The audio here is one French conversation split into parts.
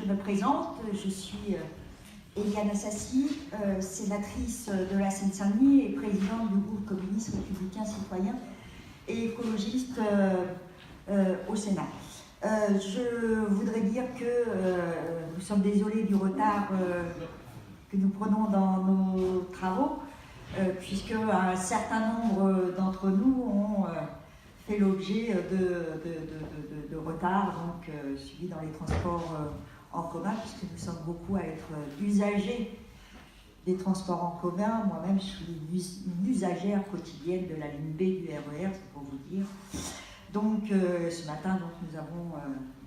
me présente, je suis Eliane Assassi, sénatrice de la Seine-Saint-Denis et présidente du groupe communiste républicain citoyen et écologiste au Sénat. Je voudrais dire que nous sommes désolés du retard que nous prenons dans nos travaux, puisque un certain nombre d'entre nous ont fait l'objet de retard, donc suivi dans les transports en commun, puisque nous sommes beaucoup à être usagers des transports en commun. Moi-même, je suis une usagère quotidienne de la ligne B du RER, c'est pour vous dire. Donc, ce matin, donc, nous avons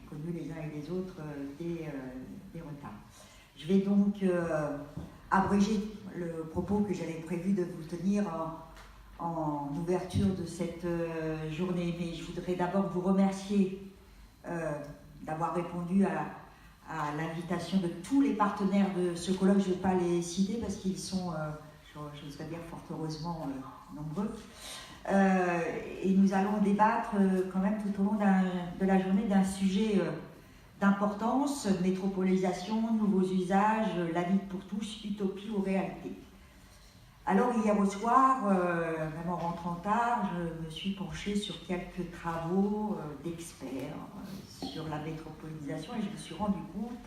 connu les uns et les autres des retards. Je vais donc abréger le propos que j'avais prévu de vous tenir en ouverture de cette journée, mais je voudrais d'abord vous remercier d'avoir répondu à l'invitation de tous les partenaires de ce colloque. Je ne vais pas les citer parce qu'ils sont, j'oserais dire fort heureusement, nombreux. Et nous allons débattre quand même tout au long de la journée d'un sujet d'importance: métropolisation, nouveaux usages, la vie pour tous, utopie ou réalité. Alors hier au soir, même en rentrant tard, je me suis penchée sur quelques travaux d'experts sur la métropolisation et je me suis rendu compte,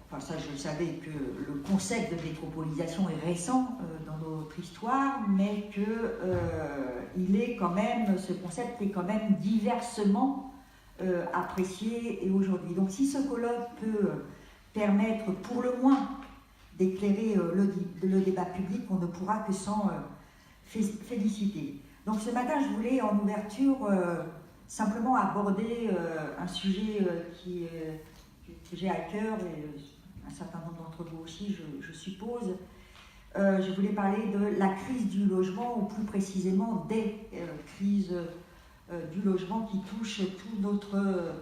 enfin ça je savais, que le concept de métropolisation est récent dans notre histoire, mais que ce concept est quand même diversement apprécié et aujourd'hui. Donc si ce colloque peut permettre pour le moins d'éclairer le débat public, on ne pourra que s'en féliciter. Donc ce matin, je voulais en ouverture simplement aborder un sujet que j'ai à cœur, et un certain nombre d'entre vous aussi, je suppose. Je voulais parler de la crise du logement, ou plus précisément des crises du logement qui touchent tout notre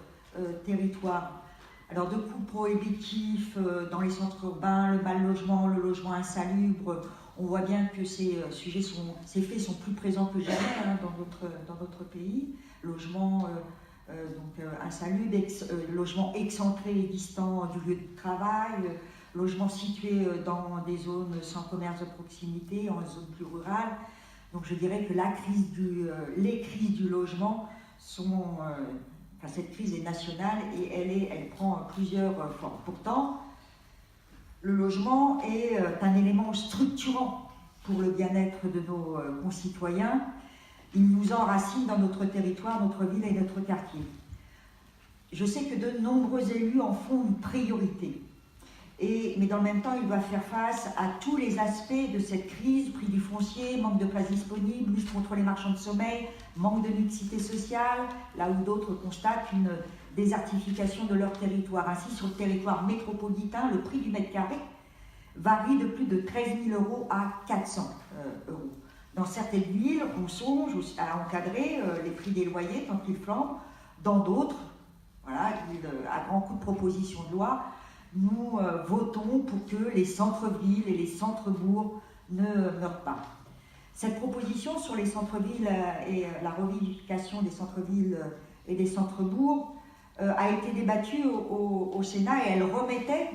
territoire. Alors, de coûts prohibitifs dans les centres urbains, le mal logement, le logement insalubre, on voit bien que ces faits sont plus présents que jamais dans notre pays. Logement insalubre, logement excentré et distant du lieu de travail, logement situé dans des zones sans commerce de proximité, en zone plus rurale. Donc je dirais que les crises du logement sont... cette crise est nationale et elle prend plusieurs formes. Pourtant, le logement est un élément structurant pour le bien-être de nos concitoyens. Il nous enracine dans notre territoire, notre ville et notre quartier. Je sais que de nombreux élus en font une priorité. Mais dans le même temps, il doit faire face à tous les aspects de cette crise: prix du foncier, manque de places disponibles, lutte contre les marchands de sommeil, manque de mixité sociale, là où d'autres constatent une désertification de leur territoire. Ainsi, sur le territoire métropolitain, le prix du mètre carré varie de plus de 13 000 € à 400 €. Dans certaines villes, on songe à encadrer les prix des loyers tant qu'ils flambent. Dans d'autres, à grands coups de propositions de loi, nous votons pour que les centres-villes et les centres-bourgs ne meurent pas. Cette proposition sur les centres-villes et la revivification des centres-villes et des centres-bourgs a été débattue au Sénat, et elle remettait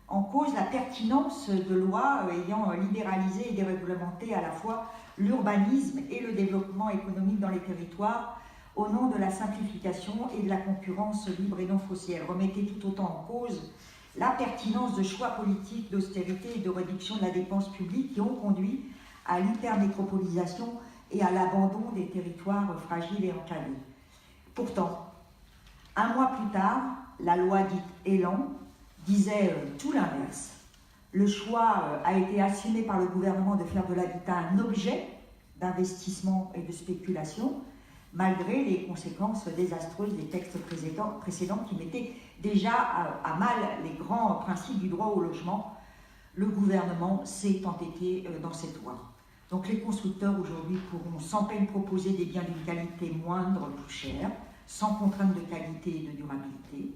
en cause la pertinence de lois ayant libéralisé et déréglementé à la fois l'urbanisme et le développement économique dans les territoires au nom de la simplification et de la concurrence libre et non faussée. Elle remettait tout autant en cause la pertinence de choix politiques d'austérité et de réduction de la dépense publique qui ont conduit à l'hypermétropolisation et à l'abandon des territoires fragiles et enclavés. Pourtant, un mois plus tard, la loi dite Elan disait tout l'inverse. Le choix a été assumé par le gouvernement de faire de l'habitat un objet d'investissement et de spéculation, malgré les conséquences désastreuses des textes précédents qui mettaient déjà à mal les grands principes du droit au logement. Le gouvernement s'est entêté dans cette loi. Donc les constructeurs aujourd'hui pourront sans peine proposer des biens d'une qualité moindre, plus chère, sans contrainte de qualité et de durabilité.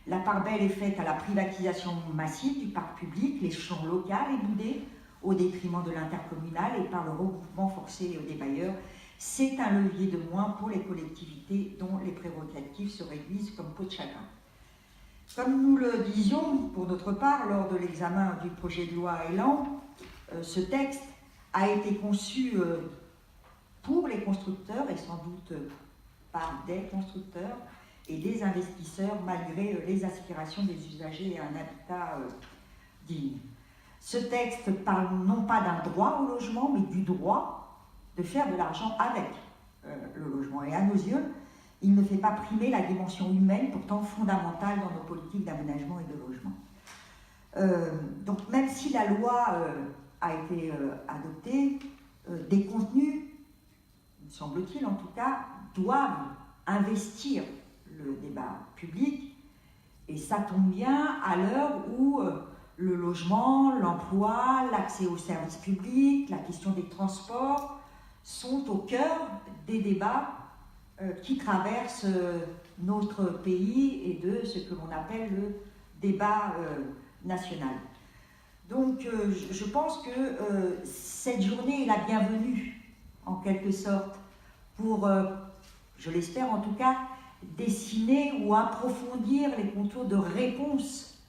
La part belle est faite à la privatisation massive du parc public, l'échelon local est boudé au détriment de l'intercommunal et par le regroupement forcé des bailleurs. C'est un levier de moins pour les collectivités dont les prérogatives se réduisent comme peau de chagrin. Comme nous le disions, pour notre part, lors de l'examen du projet de loi Élan, ce texte a été conçu pour les constructeurs et sans doute par des constructeurs et des investisseurs, malgré les aspirations des usagers à un habitat digne. Ce texte parle non pas d'un droit au logement, mais du droit de faire de l'argent avec le logement. Et à nos yeux, il ne fait pas primer la dimension humaine, pourtant fondamentale dans nos politiques d'aménagement et de logement. Donc même si la loi a été adoptée, des contenus, me semble-t-il en tout cas, doivent investir le débat public, et ça tombe bien à l'heure où le logement, l'emploi, l'accès aux services publics, la question des transports sont au cœur des débats qui traversent notre pays et de ce que l'on appelle le débat national. Donc je pense que cette journée est la bienvenue, en quelque sorte, pour, je l'espère en tout cas, dessiner ou approfondir les contours de réponse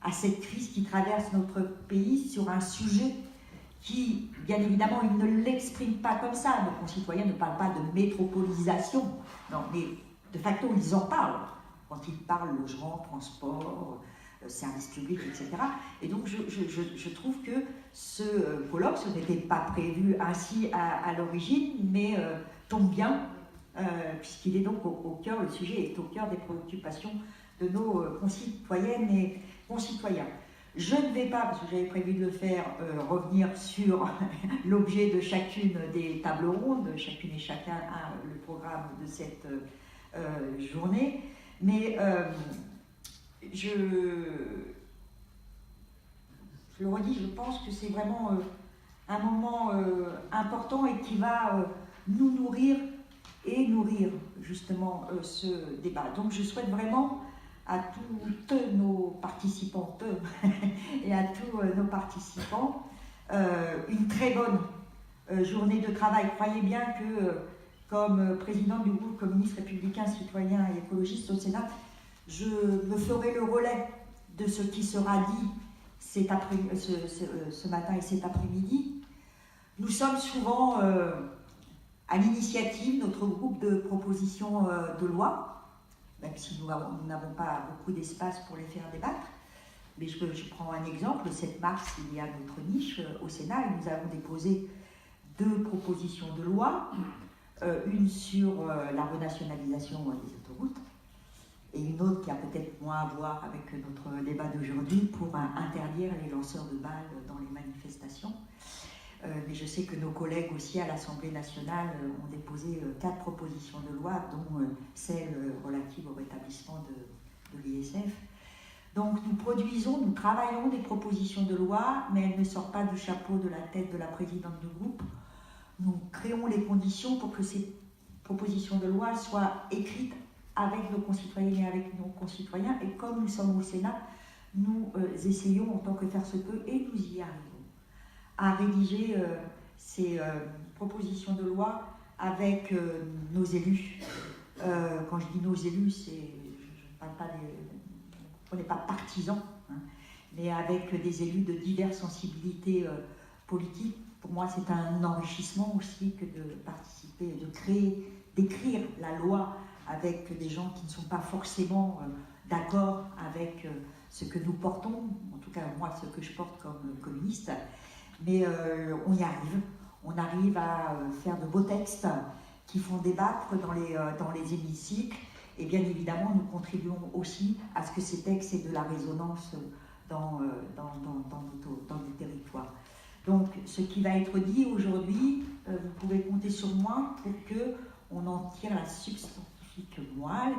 à cette crise qui traverse notre pays sur un sujet qui, bien évidemment, il ne l'exprime pas comme ça. Nos concitoyens ne parlent pas de métropolisation, non, mais de facto, ils en parlent quand ils parlent logement, transport, services publics, etc. Et donc, je trouve que ce colloque, ce n'était pas prévu ainsi à l'origine, mais tombe bien, puisqu'il est donc au cœur, le sujet est au cœur des préoccupations de nos concitoyennes et concitoyens. Je ne vais pas, parce que j'avais prévu de le faire, revenir sur l'objet de chacune des tables rondes. Chacune et chacun a le programme de cette journée. Mais je le redis, je pense que c'est vraiment un moment important et qui va nous nourrir et nourrir justement ce débat. Donc je souhaite vraiment à toutes nos participantes et à tous nos participants une très bonne journée de travail. Croyez bien que comme présidente du groupe communiste républicain citoyen et écologiste au Sénat, je me ferai le relais de ce qui sera dit ce matin et cet après-midi. Nous sommes souvent à l'initiative, notre groupe, de propositions de loi, même si nous n'avons pas beaucoup d'espace pour les faire débattre. Mais je prends un exemple. Le 7 mars, il y a notre niche au Sénat et nous avons déposé 2 propositions de loi, une sur la renationalisation des autoroutes et une autre qui a peut-être moins à voir avec notre débat d'aujourd'hui pour interdire les lanceurs de balles dans les manifestations. Mais je sais que nos collègues aussi à l'Assemblée nationale ont déposé 4 propositions de loi, dont celle relative au rétablissement de l'ISF. Donc nous travaillons des propositions de loi, mais elles ne sortent pas du chapeau de la tête de la présidente du groupe. Nous créons les conditions pour que ces propositions de loi soient écrites avec nos concitoyennes et avec nos concitoyens. Et comme nous sommes au Sénat, nous essayons en tant que faire se peut, et nous y arrivons, à rédiger ces propositions de loi avec nos élus. Quand je dis nos élus, je ne parle pas on n'est pas partisans, hein, mais avec des élus de diverses sensibilités politiques. Pour moi, c'est un enrichissement aussi que de participer, d'écrire la loi avec des gens qui ne sont pas forcément d'accord avec ce que nous portons, en tout cas moi, ce que je porte comme communiste. Mais on y arrive. On arrive à faire de beaux textes qui font débattre dans les hémicycles. Et bien évidemment, nous contribuons aussi à ce que ces textes aient de la résonance dans nos territoires. Donc, ce qui va être dit aujourd'hui, vous pouvez compter sur moi pour qu'on en tire la substantifique moelle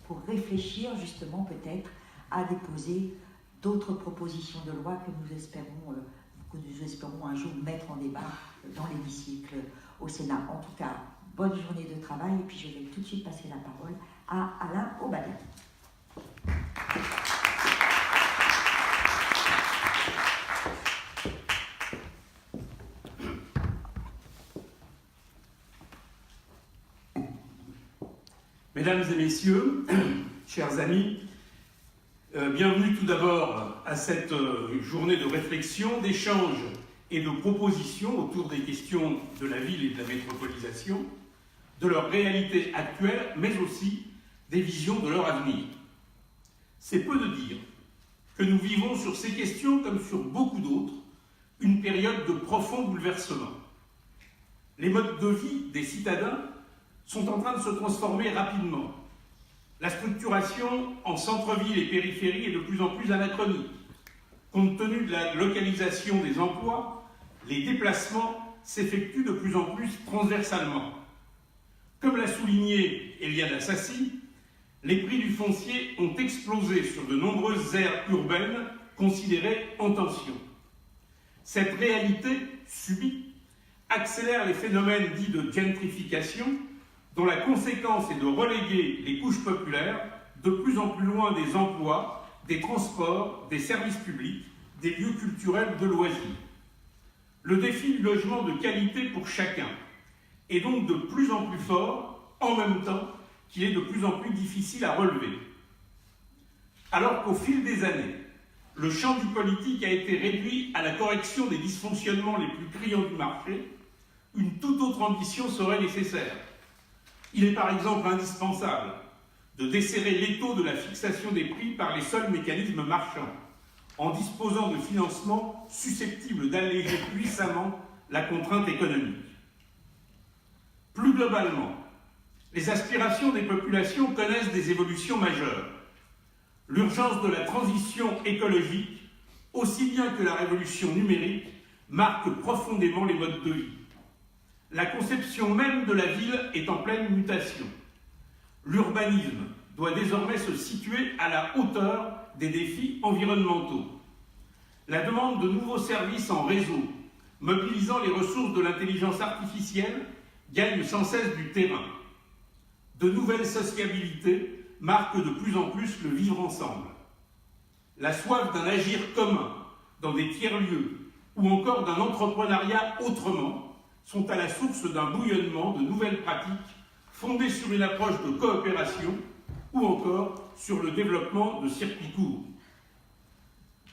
pour réfléchir justement peut-être à déposer d'autres propositions de loi que nous espérons un jour mettre en débat dans l'hémicycle au Sénat. En tout cas, bonne journée de travail et puis je vais tout de suite passer la parole à Alain Aubadé. Mesdames et messieurs, chers amis, Bienvenue tout d'abord à cette journée de réflexion, d'échange et de propositions autour des questions de la ville et de la métropolisation, de leur réalité actuelle, mais aussi des visions de leur avenir. C'est peu de dire que nous vivons sur ces questions, comme sur beaucoup d'autres, une période de profond bouleversement. Les modes de vie des citadins sont en train de se transformer rapidement. La structuration en centre-ville et périphérie est de plus en plus anachronique. Compte tenu de la localisation des emplois, les déplacements s'effectuent de plus en plus transversalement. Comme l'a souligné Eliane Assassi, les prix du foncier ont explosé sur de nombreuses aires urbaines considérées en tension. Cette réalité subie accélère les phénomènes dits de gentrification, dont la conséquence est de reléguer les couches populaires de plus en plus loin des emplois, des transports, des services publics, des lieux culturels de loisirs. Le défi du logement de qualité pour chacun est donc de plus en plus fort, en même temps qu'il est de plus en plus difficile à relever. Alors qu'au fil des années, le champ du politique a été réduit à la correction des dysfonctionnements les plus criants du marché, une toute autre ambition serait nécessaire. Il est par exemple indispensable de desserrer l'étau de la fixation des prix par les seuls mécanismes marchands, en disposant de financements susceptibles d'alléger puissamment la contrainte économique. Plus globalement, les aspirations des populations connaissent des évolutions majeures. L'urgence de la transition écologique, aussi bien que la révolution numérique, marque profondément les modes de vie. La conception même de la ville est en pleine mutation. L'urbanisme doit désormais se situer à la hauteur des défis environnementaux. La demande de nouveaux services en réseau, mobilisant les ressources de l'intelligence artificielle, gagne sans cesse du terrain. De nouvelles sociabilités marquent de plus en plus le vivre ensemble. La soif d'un agir commun dans des tiers-lieux ou encore d'un entrepreneuriat autrement sont à la source d'un bouillonnement de nouvelles pratiques fondées sur une approche de coopération ou encore sur le développement de circuits courts.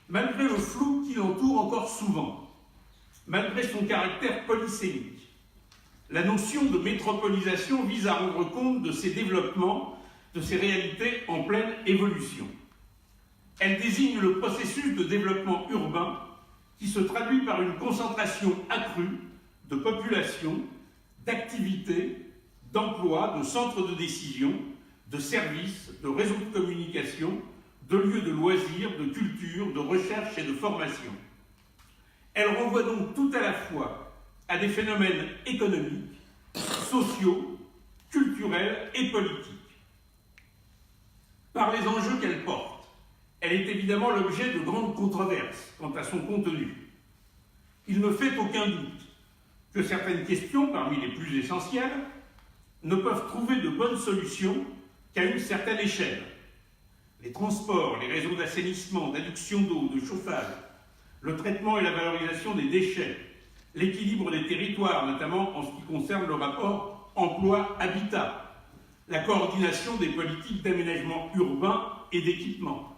Malgré le flou qui l'entoure encore souvent, malgré son caractère polysémique, la notion de métropolisation vise à rendre compte de ces développements, de ces réalités en pleine évolution. Elle désigne le processus de développement urbain qui se traduit par une concentration accrue de population, d'activités, d'emplois, de centres de décision, de services, de réseaux de communication, de lieux de loisirs, de culture, de recherche et de formation. Elle renvoie donc tout à la fois à des phénomènes économiques, sociaux, culturels et politiques. Par les enjeux qu'elle porte, elle est évidemment l'objet de grandes controverses quant à son contenu. Il ne fait aucun doute que certaines questions, parmi les plus essentielles, ne peuvent trouver de bonnes solutions qu'à une certaine échelle. Les transports, les réseaux d'assainissement, d'adduction d'eau, de chauffage, le traitement et la valorisation des déchets, l'équilibre des territoires, notamment en ce qui concerne le rapport emploi-habitat, la coordination des politiques d'aménagement urbain et d'équipement,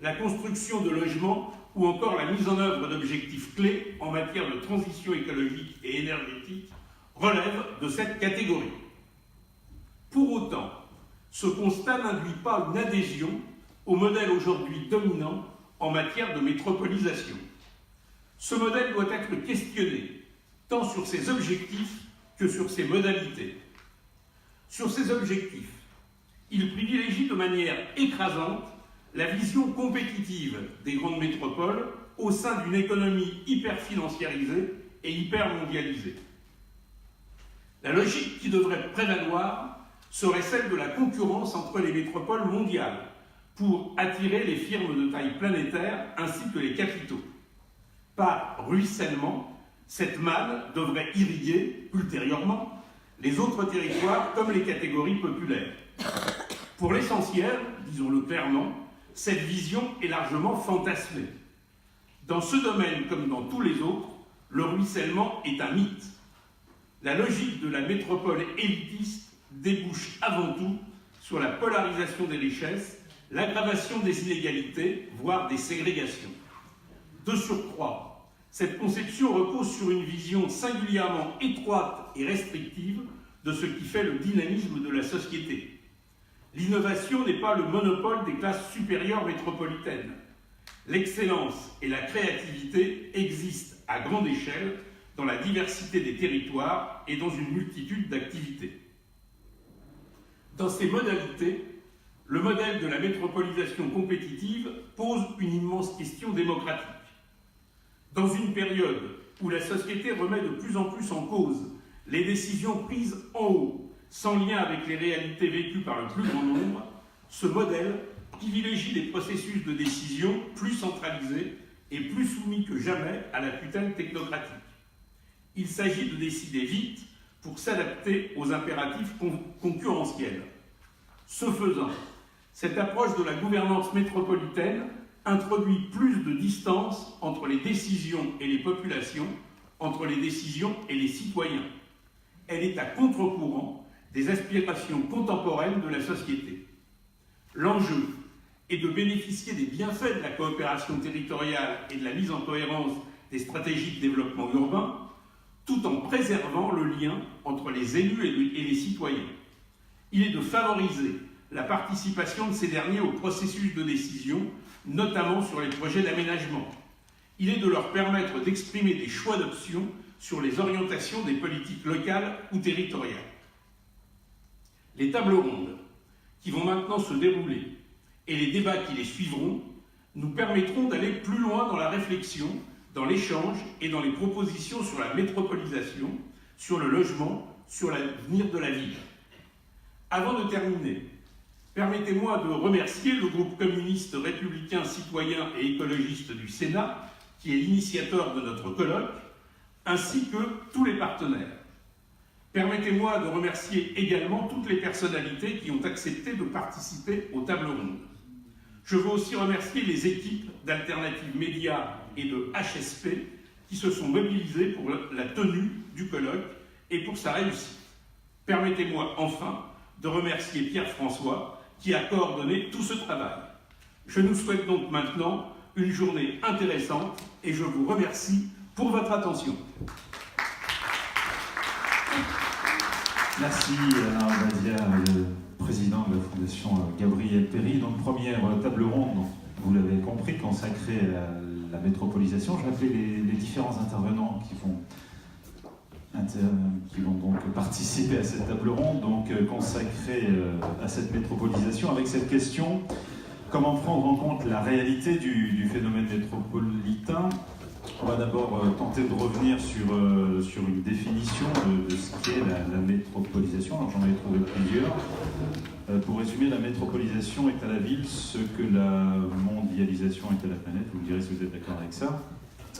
la construction de logements ou encore la mise en œuvre d'objectifs clés en matière de transition écologique et énergétique relèvent de cette catégorie. Pour autant, ce constat n'induit pas une adhésion au modèle aujourd'hui dominant en matière de métropolisation. Ce modèle doit être questionné, tant sur ses objectifs que sur ses modalités. Sur ses objectifs, il privilégie de manière écrasante la vision compétitive des grandes métropoles au sein d'une économie hyper-financiarisée et hyper-mondialisée. La logique qui devrait prévaloir serait celle de la concurrence entre les métropoles mondiales pour attirer les firmes de taille planétaire ainsi que les capitaux. Par ruissellement, cette manne devrait irriguer ultérieurement les autres territoires comme les catégories populaires. Pour l'essentiel, disons-le clairement, cette vision est largement fantasmée. Dans ce domaine comme dans tous les autres, le ruissellement est un mythe. La logique de la métropole élitiste débouche avant tout sur la polarisation des richesses l'aggravation des inégalités, voire des ségrégations. De surcroît, cette conception repose sur une vision singulièrement étroite et restrictive de ce qui fait le dynamisme de la société. L'innovation n'est pas le monopole des classes supérieures métropolitaines. L'excellence et la créativité existent à grande échelle dans la diversité des territoires et dans une multitude d'activités. Dans ces modalités, le modèle de la métropolisation compétitive pose une immense question démocratique. Dans une période où la société remet de plus en plus en cause les décisions prises en haut, sans lien avec les réalités vécues par le plus grand nombre, ce modèle privilégie des processus de décision plus centralisés et plus soumis que jamais à la tutelle technocratique. Il s'agit de décider vite pour s'adapter aux impératifs concurrentiels. Ce faisant, cette approche de la gouvernance métropolitaine introduit plus de distance entre les décisions et les populations, entre les décisions et les citoyens. Elle est à contre-courant des aspirations contemporaines de la société. L'enjeu est de bénéficier des bienfaits de la coopération territoriale et de la mise en cohérence des stratégies de développement urbain, tout en préservant le lien entre les élus et les citoyens. Il est de favoriser la participation de ces derniers au processus de décision, notamment sur les projets d'aménagement. Il est de leur permettre d'exprimer des choix d'options sur les orientations des politiques locales ou territoriales. Les tables rondes qui vont maintenant se dérouler et les débats qui les suivront nous permettront d'aller plus loin dans la réflexion, dans l'échange et dans les propositions sur la métropolisation, sur le logement, sur l'avenir de la ville. Avant de terminer, permettez-moi de remercier le groupe communiste républicain, citoyen et écologiste du Sénat, qui est l'initiateur de notre colloque, ainsi que tous les partenaires. Permettez-moi de remercier également toutes les personnalités qui ont accepté de participer aux tables rondes. Je veux aussi remercier les équipes d'Alternative Média et de HSP qui se sont mobilisées pour la tenue du colloque et pour sa réussite. Permettez-moi enfin de remercier Pierre-François qui a coordonné tout ce travail. Je nous souhaite donc maintenant une journée intéressante et je vous remercie pour votre attention. Merci Alain Badia, le président de la Fondation Gabriel Péri. Donc première table ronde, vous l'avez compris, consacrée à la métropolisation. Je vais appeler les différents intervenants qui vont donc participer à cette table ronde, donc consacrée à cette métropolisation, avec cette question: comment prendre en compte la réalité du phénomène métropolitain? On va d'abord tenter de revenir sur une définition de ce qu'est la métropolisation. Alors j'en ai trouvé plusieurs. Pour résumer, la métropolisation est à la ville ce que la mondialisation est à la planète. Vous me direz si vous êtes d'accord avec ça.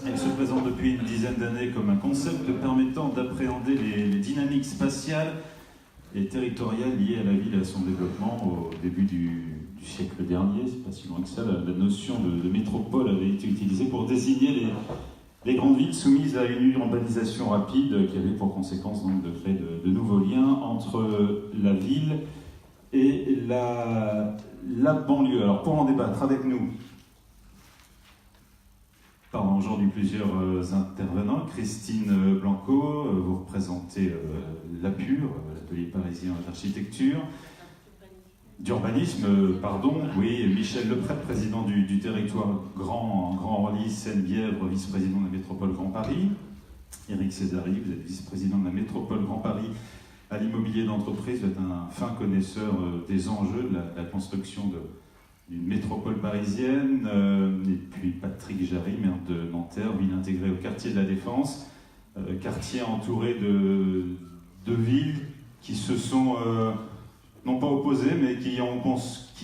Elle se présente depuis une dizaine d'années comme un concept permettant d'appréhender les dynamiques spatiales et territoriales liées à la ville et à son développement au début du siècle dernier. C'est pas si loin que ça. La notion de métropole avait été utilisée pour désigner les grandes villes soumises à une urbanisation rapide qui avait pour conséquence donc de créer de nouveaux liens entre la ville et la banlieue. Alors pour en débattre avec nous, aujourd'hui plusieurs intervenants. Christine Blanco, vous représentez l'APUR, l'atelier parisien d'architecture, d'urbanisme, pardon. Oui, Michel Leprêtre, président du territoire Grand Orly, Seine-Bièvre, vice-président de la métropole Grand Paris. Éric Césari, vous êtes vice-président de la métropole Grand Paris à l'immobilier d'entreprise. Vous êtes un fin connaisseur des enjeux de la construction d'une métropole parisienne. Et puis Patrick Jarry, maire de Nanterre, ville intégrée au quartier de la Défense, quartier entouré de villes qui se sont non pas opposées, mais qui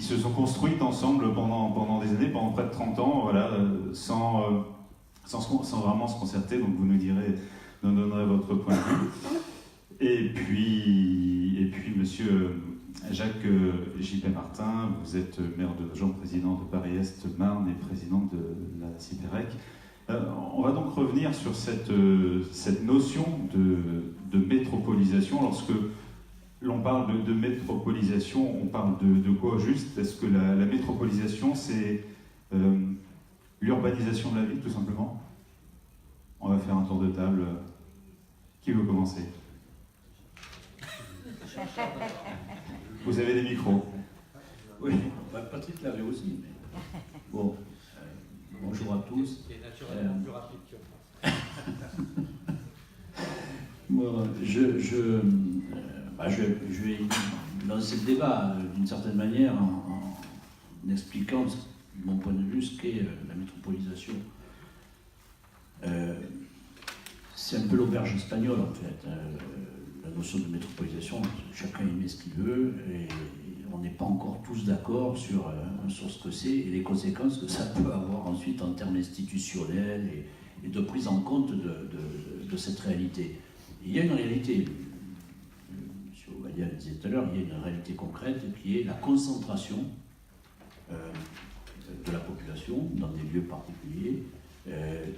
se sont construites ensemble pendant des années, pendant près de 30 ans, voilà, sans vraiment se concerter. Donc vous nous donnerez votre point de vue. Et puis monsieur Jacques J.P. Martin, vous êtes maire de Nogent, président de Paris-Est Marne et président de la CIPEREC. On va donc revenir sur cette notion de métropolisation lorsque l'on parle de métropolisation, on parle de quoi juste? Est-ce que la métropolisation, c'est l'urbanisation de la ville, tout simplement? On va faire un tour de table. Qui veut commencer? Vous avez des micros. Oui, Patrick l'avait aussi. Mais... Bon, bonjour à tous. C'est naturellement plus rapide que moi. Je vais lancer le débat d'une certaine manière en expliquant, de mon point de vue, ce qu'est la métropolisation. C'est un peu l'auberge espagnole en fait. La notion de métropolisation, chacun y met ce qu'il veut et on n'est pas encore tous d'accord sur ce que c'est et les conséquences que ça peut avoir ensuite en termes institutionnels et de prise en compte de cette réalité. Il y a une réalité, M. Obadia le disait tout à l'heure, il y a une réalité concrète qui est la concentration de la population dans des lieux particuliers,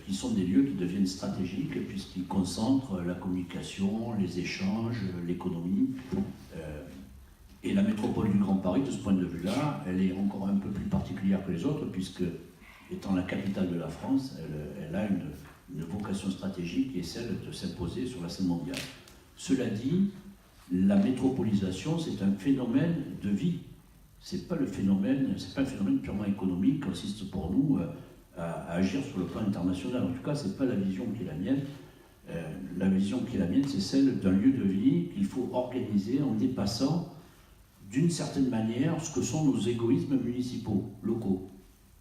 qui sont des lieux qui deviennent stratégiques puisqu'ils concentrent la communication, les échanges, l'économie. Et la métropole du Grand Paris, de ce point de vue-là, elle est encore un peu plus particulière que les autres puisque, étant la capitale de la France, elle a une vocation stratégique qui est celle de s'imposer sur la scène mondiale. Cela dit, la métropolisation, c'est un phénomène de vie. C'est pas un phénomène purement économique qui consiste pour nous à agir sur le plan international. En tout cas, c'est pas la vision qui est la mienne. La vision qui est la mienne, c'est celle d'un lieu de vie qu'il faut organiser en dépassant d'une certaine manière ce que sont nos égoïsmes municipaux, locaux.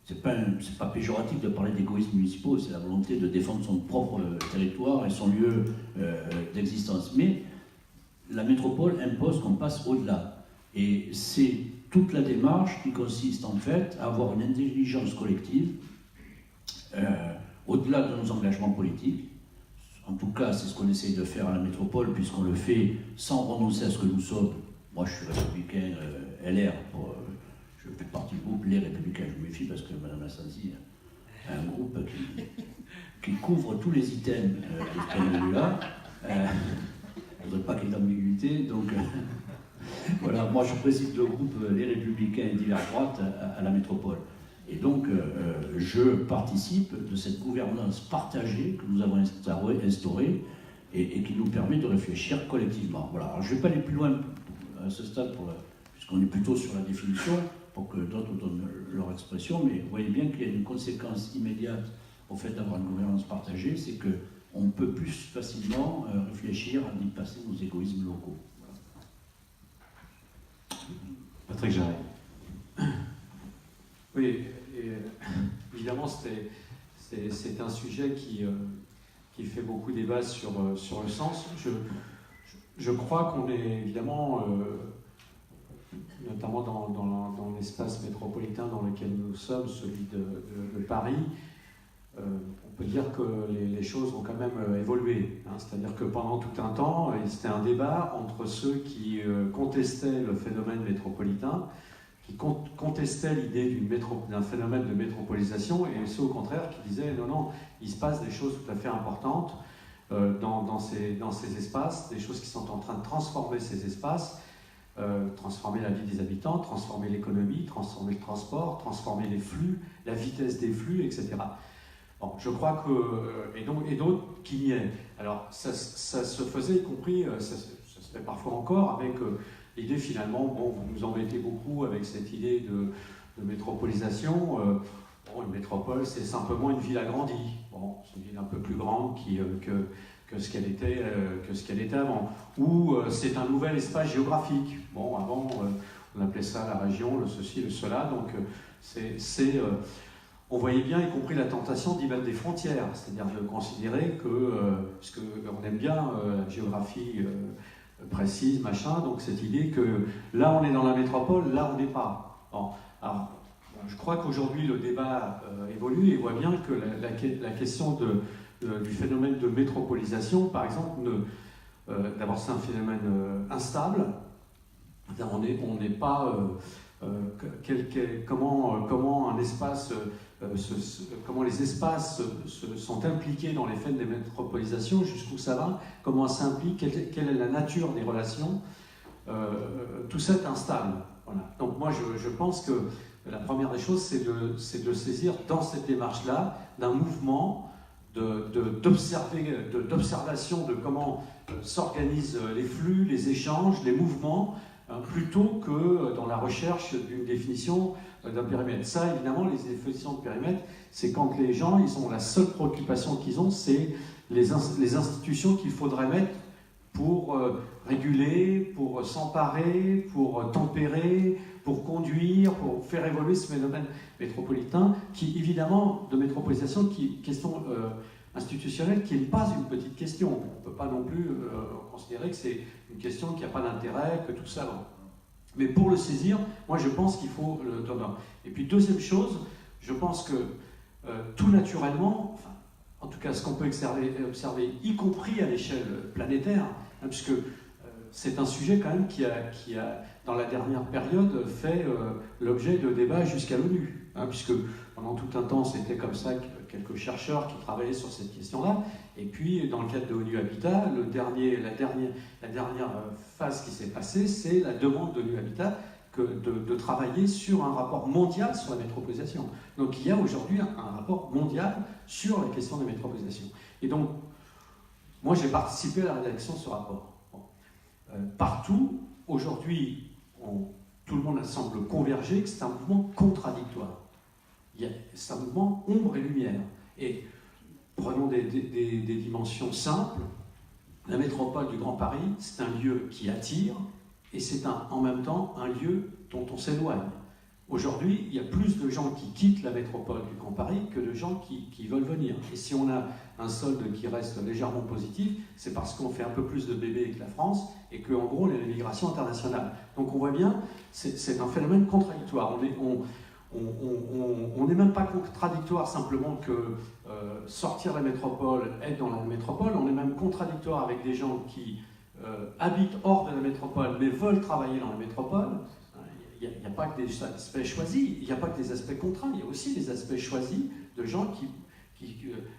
C'est pas péjoratif de parler d'égoïsmes municipaux, c'est la volonté de défendre son propre territoire et son lieu d'existence. Mais la métropole impose qu'on passe au-delà. Et c'est toute la démarche qui consiste en fait à avoir une intelligence collective au-delà de nos engagements politiques. En tout cas, c'est ce qu'on essaye de faire à la métropole, puisqu'on le fait sans renoncer à ce que nous sommes. Moi, je suis républicain LR, je fais partie du groupe Les Républicains. Je me méfie parce que Mme Lassanzi a un groupe qui couvre tous les items de ce point de vue-là. Je ne voudrais pas qu'il y ait d'ambiguïté, donc voilà, moi je préside le groupe Les Républicains et Divers Droite à la métropole. Et donc, je participe de cette gouvernance partagée que nous avons instaurée et qui nous permet de réfléchir collectivement. Voilà. Alors, je ne vais pas aller plus loin à ce stade, puisqu'on est plutôt sur la définition, pour que d'autres donnent leur expression, mais vous voyez bien qu'il y a une conséquence immédiate au fait d'avoir une gouvernance partagée, c'est qu'on peut plus facilement réfléchir à dépasser nos égoïsmes locaux. Voilà. Patrick Jarret. Oui, évidemment, c'est un sujet qui fait beaucoup débat sur le sens. Je crois qu'on est évidemment, notamment dans l'espace métropolitain dans lequel nous sommes, celui de Paris, on peut dire que les choses ont quand même évolué. Hein. C'est-à-dire que pendant tout un temps, c'était un débat entre ceux qui contestaient le phénomène métropolitain, qui contestaient l'idée d'un phénomène de métropolisation, et ceux au contraire qui disaient non, il se passe des choses tout à fait importantes dans ces espaces, des choses qui sont en train de transformer ces espaces, transformer la vie des habitants, transformer l'économie, transformer le transport, transformer les flux, la vitesse des flux, etc. Bon, je crois que... Et d'autres qui niaient. Alors, ça se faisait, y compris, ça se fait parfois encore, avec l'idée finalement, bon, vous nous embêtez beaucoup avec cette idée de métropolisation. Une métropole, c'est simplement une ville agrandie. Bon, c'est une ville un peu plus grande que ce qu'elle était avant. Ou c'est un nouvel espace géographique. Bon, avant, on appelait ça la région, le ceci, le cela. Donc, on voyait bien, y compris la tentation d'y mettre des frontières. C'est-à-dire de considérer que, parce qu'on aime bien la géographie précise, machin, donc cette idée que là, on est dans la métropole, là, on n'est pas. Bon, alors, je crois qu'aujourd'hui, le débat évolue et voit bien que la question du phénomène de métropolisation, par exemple, d'abord c'est un phénomène instable. On n'est pas... comment un espace... comment les espaces sont impliqués dans les faits de métropolisation, jusqu'où ça va, comment ça implique, quelle est la nature des relations. tout ça est instable. Voilà. Donc moi, je pense que la première des choses, c'est de saisir dans cette démarche-là d'un mouvement d'observation de comment s'organisent les flux, les échanges, les mouvements, plutôt que dans la recherche d'une définition d'un périmètre. Ça, évidemment, les définitions de périmètre, c'est quand les gens, la seule préoccupation qu'ils ont, c'est les institutions qu'il faudrait mettre pour réguler, pour s'emparer, pour tempérer, pour conduire, pour faire évoluer ce phénomène métropolitain, qui évidemment, de métropolisation, qui question institutionnelle, qui n'est pas une petite question. On ne peut pas non plus considérer que c'est une question qui n'a pas d'intérêt, que tout ça... Bon. Mais pour le saisir, moi je pense qu'il faut le donner. Et puis deuxième chose, je pense que tout naturellement, enfin, en tout cas ce qu'on peut observer, y compris à l'échelle planétaire, hein, puisque c'est un sujet quand même qui a, dans la dernière période, fait l'objet de débats jusqu'à l'ONU, hein, puisque pendant tout un temps, c'était comme ça que quelques chercheurs qui travaillaient sur cette question-là, et puis dans le cadre de ONU Habitat, la dernière phase qui s'est passée, c'est la demande d'ONU Habitat de travailler sur un rapport mondial sur la métropolisation. Donc il y a aujourd'hui un rapport mondial sur la question des métropolisations. Et donc, moi j'ai participé à la rédaction de ce rapport. Bon. Partout, aujourd'hui, tout le monde semble converger que c'est un mouvement contradictoire. C'est un mouvement ombre et lumière. Et prenons des dimensions simples. La métropole du Grand Paris, c'est un lieu qui attire et c'est en même temps un lieu dont on s'éloigne. Aujourd'hui, il y a plus de gens qui quittent la métropole du Grand Paris que de gens qui veulent venir. Et si on a un solde qui reste légèrement positif, c'est parce qu'on fait un peu plus de bébés que la France et qu'en gros, on est l'immigration internationale. Donc on voit bien, c'est un phénomène contradictoire. On n'est même pas contradictoire simplement que sortir de la métropole, être dans la métropole, on est même contradictoire avec des gens qui habitent hors de la métropole mais veulent travailler dans la métropole. Il n'y a pas que des aspects choisis, il n'y a pas que des aspects contraints, il y a aussi des aspects choisis de gens qui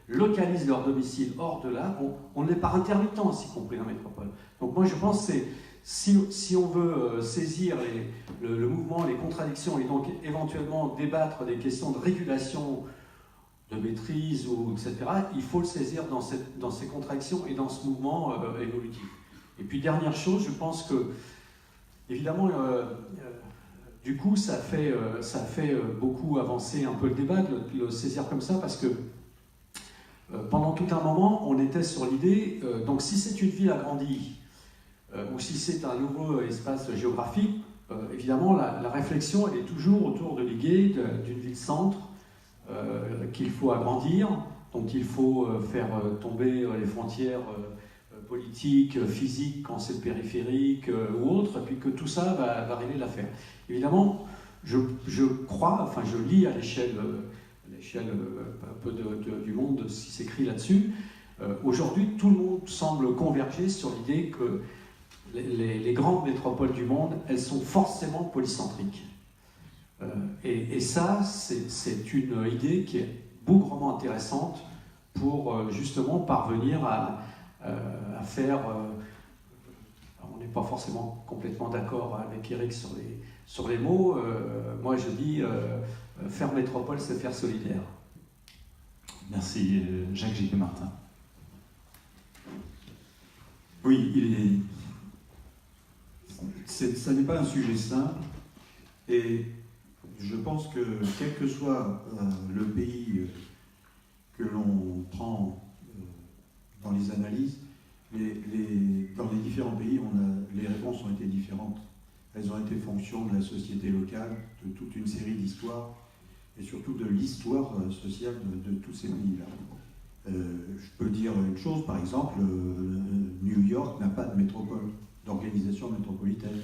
localisent leur domicile hors de là, on l'est par intermittence, y compris dans la métropole. Donc moi je pense que si on veut saisir le mouvement, les contradictions et donc éventuellement débattre des questions de régulation, de maîtrise, etc., il faut le saisir dans ces contradictions et dans ce mouvement évolutif. Et puis dernière chose, je pense que, évidemment, du coup, ça fait beaucoup avancer un peu le débat de le saisir comme ça, parce que pendant tout un moment, on était sur l'idée, donc si c'est une ville agrandie, ou si c'est un nouveau espace géographique, évidemment, la réflexion, elle est toujours autour de l'idée d'une ville-centre qu'il faut agrandir, dont il faut faire tomber les frontières politiques, physiques, quand c'est périphérique ou autre, et puis que tout ça va régler l'affaire. Évidemment, je crois, enfin je lis à l'échelle un peu du monde ce qui s'écrit là-dessus, aujourd'hui tout le monde semble converger sur l'idée que les grandes métropoles du monde, elles sont forcément polycentriques. Et ça, c'est une idée qui est bougrement intéressante pour justement parvenir à faire... on n'est pas forcément complètement d'accord avec Eric sur les mots. Moi, je dis faire métropole, c'est faire solidaire. Merci, Jacques J.P. Martin. Oui, ça n'est pas un sujet simple, et je pense que quel que soit le pays que l'on prend dans les analyses, dans les différents pays, les réponses ont été différentes. Elles ont été fonction de la société locale, de toute une série d'histoires, et surtout de l'histoire sociale de tous ces pays-là. Je peux dire une chose, par exemple, New York n'a pas de métropole, d'organisation métropolitaine.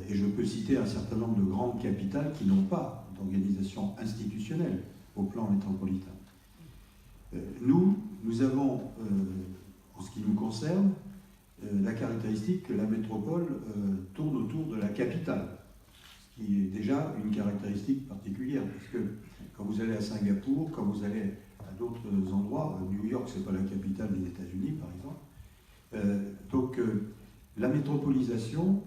Et je peux citer un certain nombre de grandes capitales qui n'ont pas d'organisation institutionnelle au plan métropolitain. Nous avons, en ce qui nous concerne, la caractéristique que la métropole tourne autour de la capitale, ce qui est déjà une caractéristique particulière, parce que quand vous allez à Singapour, quand vous allez à d'autres endroits, New York, c'est pas la capitale des États-Unis, par exemple, donc La métropolisation,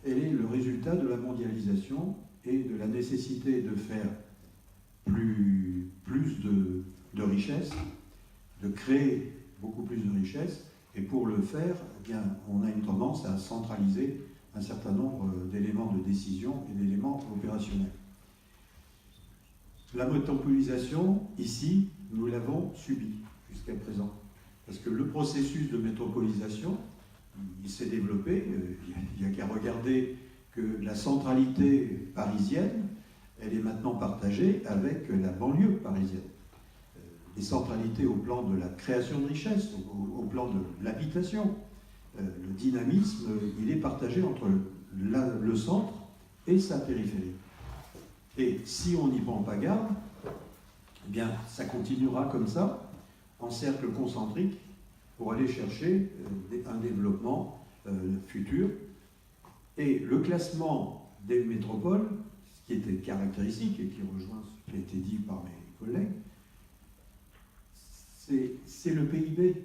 elle est le résultat de la mondialisation et de la nécessité de faire plus de richesses, de créer beaucoup plus de richesses, et pour le faire, eh bien, on a une tendance à centraliser un certain nombre d'éléments de décision et d'éléments opérationnels. La métropolisation, ici, nous l'avons subie jusqu'à présent. Parce que le processus de métropolisation, il s'est développé, il n'y a qu'à regarder que la centralité parisienne, elle est maintenant partagée avec la banlieue parisienne. Les centralités au plan de la création de richesses, au plan de l'habitation, le dynamisme, il est partagé entre le centre et sa périphérie. Et si on n'y prend pas garde, eh bien, ça continuera comme ça, en cercle concentrique, pour aller chercher un développement futur. Et le classement des métropoles, ce qui était caractéristique et qui rejoint ce qui a été dit par mes collègues, c'est le PIB.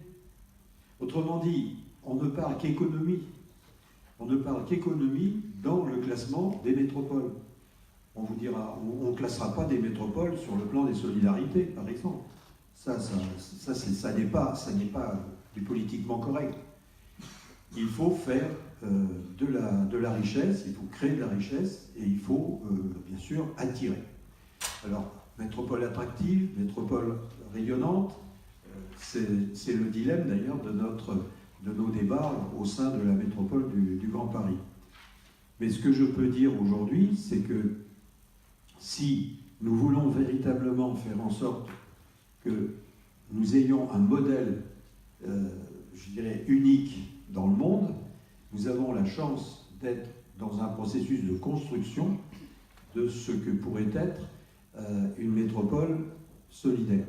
Autrement dit, on ne parle qu'économie. On ne parle qu'économie dans le classement des métropoles. On vous dira, on ne classera pas des métropoles sur le plan des solidarités, par exemple. Ça n'est pas du politiquement correct. Il faut faire de la richesse, il faut créer de la richesse et il faut bien sûr attirer. Alors, métropole attractive, métropole rayonnante, c'est le dilemme d'ailleurs de nos débats au sein de la métropole du Grand Paris. Mais ce que je peux dire aujourd'hui, c'est que si nous voulons véritablement faire en sorte que nous ayons un modèle, je dirais, unique dans le monde, nous avons la chance d'être dans un processus de construction de ce que pourrait être une métropole solidaire.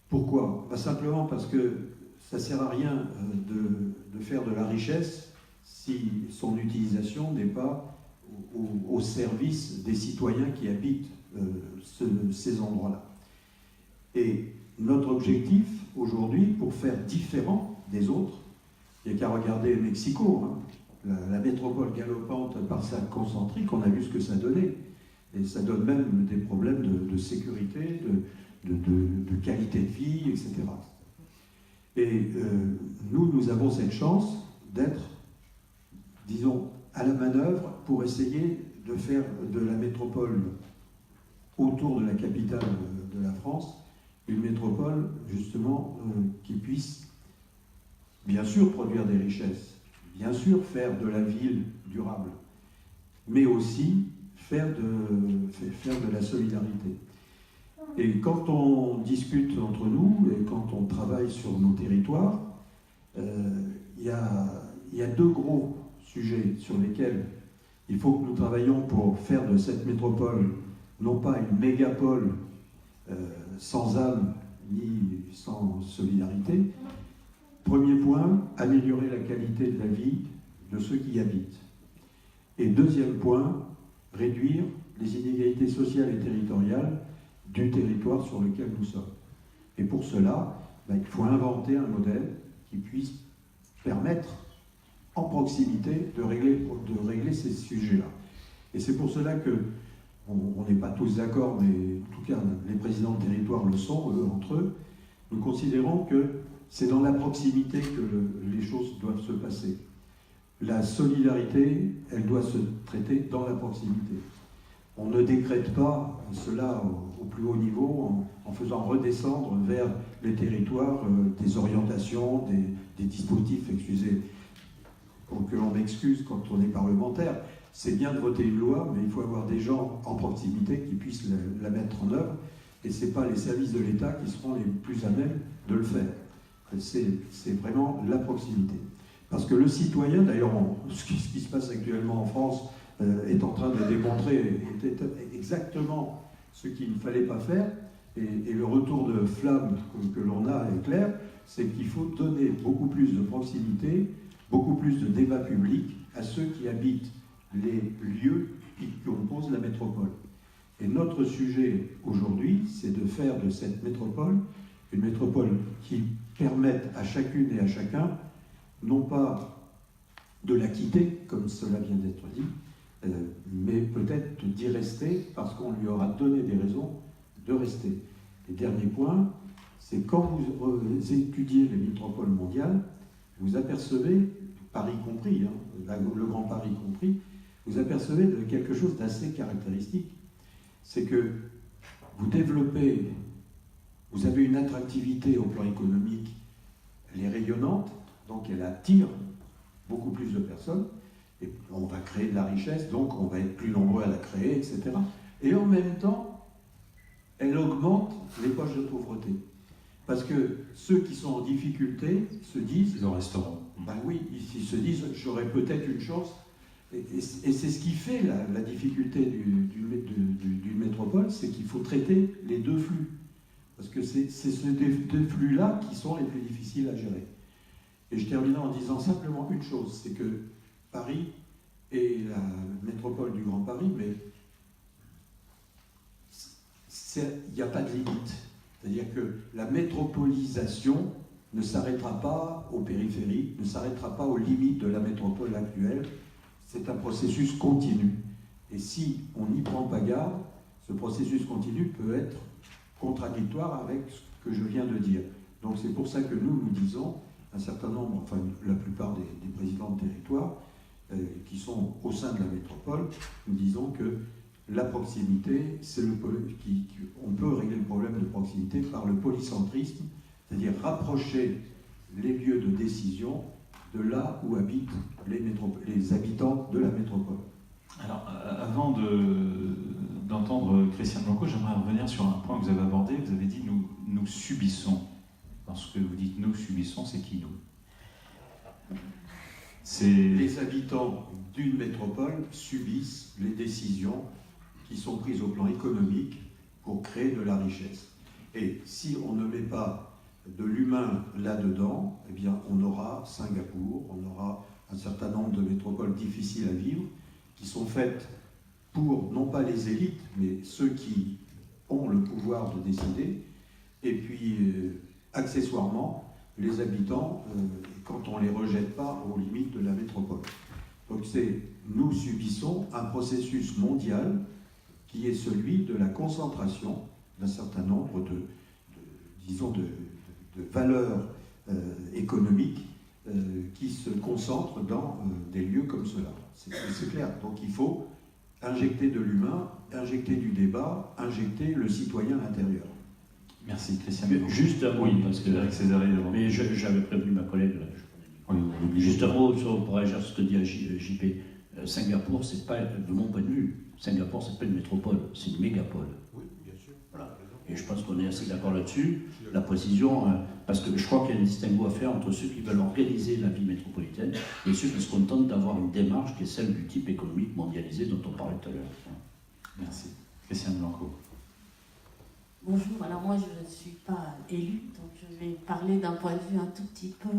Pourquoi? Simplement parce que ça ne sert à rien de faire de la richesse si son utilisation n'est pas au service des citoyens qui habitent ces endroits-là. Et notre objectif aujourd'hui, pour faire différent des autres, il n'y a qu'à regarder Mexico, hein, la métropole galopante par salle concentrique, on a vu ce que ça donnait. Et ça donne même des problèmes de sécurité, de qualité de vie, etc. Et nous avons cette chance d'être, disons, à la manœuvre pour essayer de faire de la métropole autour de la capitale de la France une métropole, justement, qui puisse, bien sûr, produire des richesses, bien sûr, faire de la ville durable, mais aussi faire de la solidarité. Et quand on discute entre nous et quand on travaille sur nos territoires, il y a deux gros sujets sur lesquels il faut que nous travaillions pour faire de cette métropole non pas une mégapole sans âme ni sans solidarité. Premier point, améliorer la qualité de la vie de ceux qui y habitent. Et deuxième point, réduire les inégalités sociales et territoriales du territoire sur lequel nous sommes. Et pour cela, il faut inventer un modèle qui puisse permettre en proximité de régler ces sujets-là. Et c'est pour cela que on n'est pas tous d'accord, mais en tout cas les présidents de territoire le sont, eux, entre eux. Nous considérons que c'est dans la proximité que les choses doivent se passer. La solidarité, elle doit se traiter dans la proximité. On ne décrète pas cela au plus haut niveau en faisant redescendre vers les territoires des orientations, des dispositifs, excusez, pour que l'on m'excuse quand on est parlementaire. C'est bien de voter une loi, mais il faut avoir des gens en proximité qui puissent la mettre en œuvre, et ce n'est pas les services de l'État qui seront les plus à même de le faire. C'est vraiment la proximité. Parce que le citoyen, d'ailleurs, ce qui se passe actuellement en France est en train de démontrer exactement ce qu'il ne fallait pas faire, et le retour de flamme que l'on a est clair, c'est qu'il faut donner beaucoup plus de proximité, beaucoup plus de débat public à ceux qui habitent les lieux qui composent la métropole. Et notre sujet aujourd'hui, c'est de faire de cette métropole une métropole qui permette à chacune et à chacun, non pas de la quitter, comme cela vient d'être dit, mais peut-être d'y rester parce qu'on lui aura donné des raisons de rester. Et dernier point, c'est quand vous étudiez les métropoles mondiales, vous apercevez, Paris compris, le Grand Paris compris, vous apercevez de quelque chose d'assez caractéristique. C'est que vous développez, vous avez une attractivité au plan économique, elle est rayonnante, donc elle attire beaucoup plus de personnes, et on va créer de la richesse, donc on va être plus nombreux à la créer, etc. Et en même temps, elle augmente les poches de pauvreté. Parce que ceux qui sont en difficulté se disent... Le restaurant. Ben oui, ils se disent, j'aurais peut-être une chance. Et c'est ce qui fait la difficulté d'une métropole, c'est qu'il faut traiter les deux flux. Parce que c'est ces deux flux-là qui sont les plus difficiles à gérer. Et je termine en disant simplement une chose, c'est que Paris est la métropole du Grand Paris, mais il n'y a pas de limite. C'est-à-dire que la métropolisation ne s'arrêtera pas aux périphéries, ne s'arrêtera pas aux limites de la métropole actuelle. C'est un processus continu. Et si on n'y prend pas garde, ce processus continu peut être contradictoire avec ce que je viens de dire. Donc c'est pour ça que nous disons, un certain nombre, enfin la plupart des présidents de territoire qui sont au sein de la métropole, nous disons que la proximité, on peut régler le problème de proximité par le polycentrisme, c'est-à-dire rapprocher les lieux de décision de là où habitent les habitants de la métropole. Alors, avant d'entendre Christian Blanco, j'aimerais revenir sur un point que vous avez abordé. Vous avez dit nous subissons. Lorsque vous dites nous subissons, c'est qui nous? C'est les habitants d'une métropole subissent les décisions qui sont prises au plan économique pour créer de la richesse. Et si on ne met pas de l'humain là-dedans, eh bien on aura Singapour, on aura un certain nombre de métropoles difficiles à vivre, qui sont faites pour, non pas les élites, mais ceux qui ont le pouvoir de décider, et puis accessoirement, les habitants, quand on ne les rejette pas aux limites de la métropole. Donc nous subissons un processus mondial qui est celui de la concentration d'un certain nombre de valeurs économiques qui se concentrent dans des lieux comme cela. C'est clair. Donc il faut injecter de l'humain, injecter du débat, injecter le citoyen à l'intérieur. Merci, Christian. Juste un mot, parce que Eric Césaré, mais j'avais prévenu ma collègue. Là, juste un mot pour réagir sur ce que dit JP. Singapour, c'est pas, de mon point de vue, Singapour, c'est pas une métropole, c'est une mégapole. Oui, bien sûr. Voilà. Et je pense qu'on est assez d'accord là-dessus. La précision, parce que je crois qu'il y a un distinguo à faire entre ceux qui veulent organiser la vie métropolitaine et ceux qui se contentent d'avoir une démarche qui est celle du type économique mondialisé dont on parlait tout à l'heure. Merci. Christian Blanco. Bonjour, alors moi je ne suis pas élue, donc je vais parler d'un point de vue un tout petit peu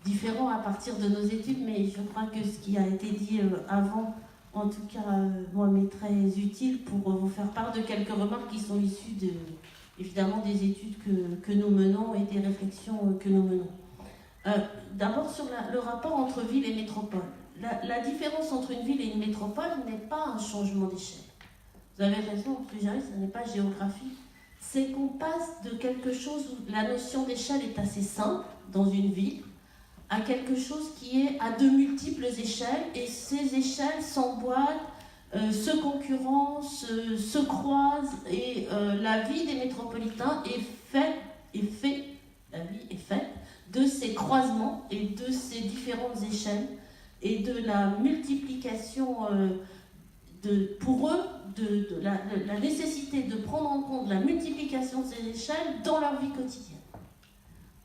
différent à partir de nos études, mais je crois que ce qui a été dit avant, en tout cas, moi, m'est très utile pour vous faire part de quelques remarques qui sont issues évidemment des études que nous menons et des réflexions que nous menons. D'abord sur le rapport entre ville et métropole. La différence entre une ville et une métropole n'est pas un changement d'échelle. Vous avez raison, ce n'est pas géographique. C'est qu'on passe de quelque chose où la notion d'échelle est assez simple dans une ville à quelque chose qui est à de multiples échelles, et ces échelles s'emboîtent, se concurrencent, se croisent, et la vie des métropolitains la vie est faite de ces croisements et de ces différentes échelles, et de la multiplication pour eux, de la nécessité de prendre en compte la multiplication de ces échelles dans leur vie quotidienne.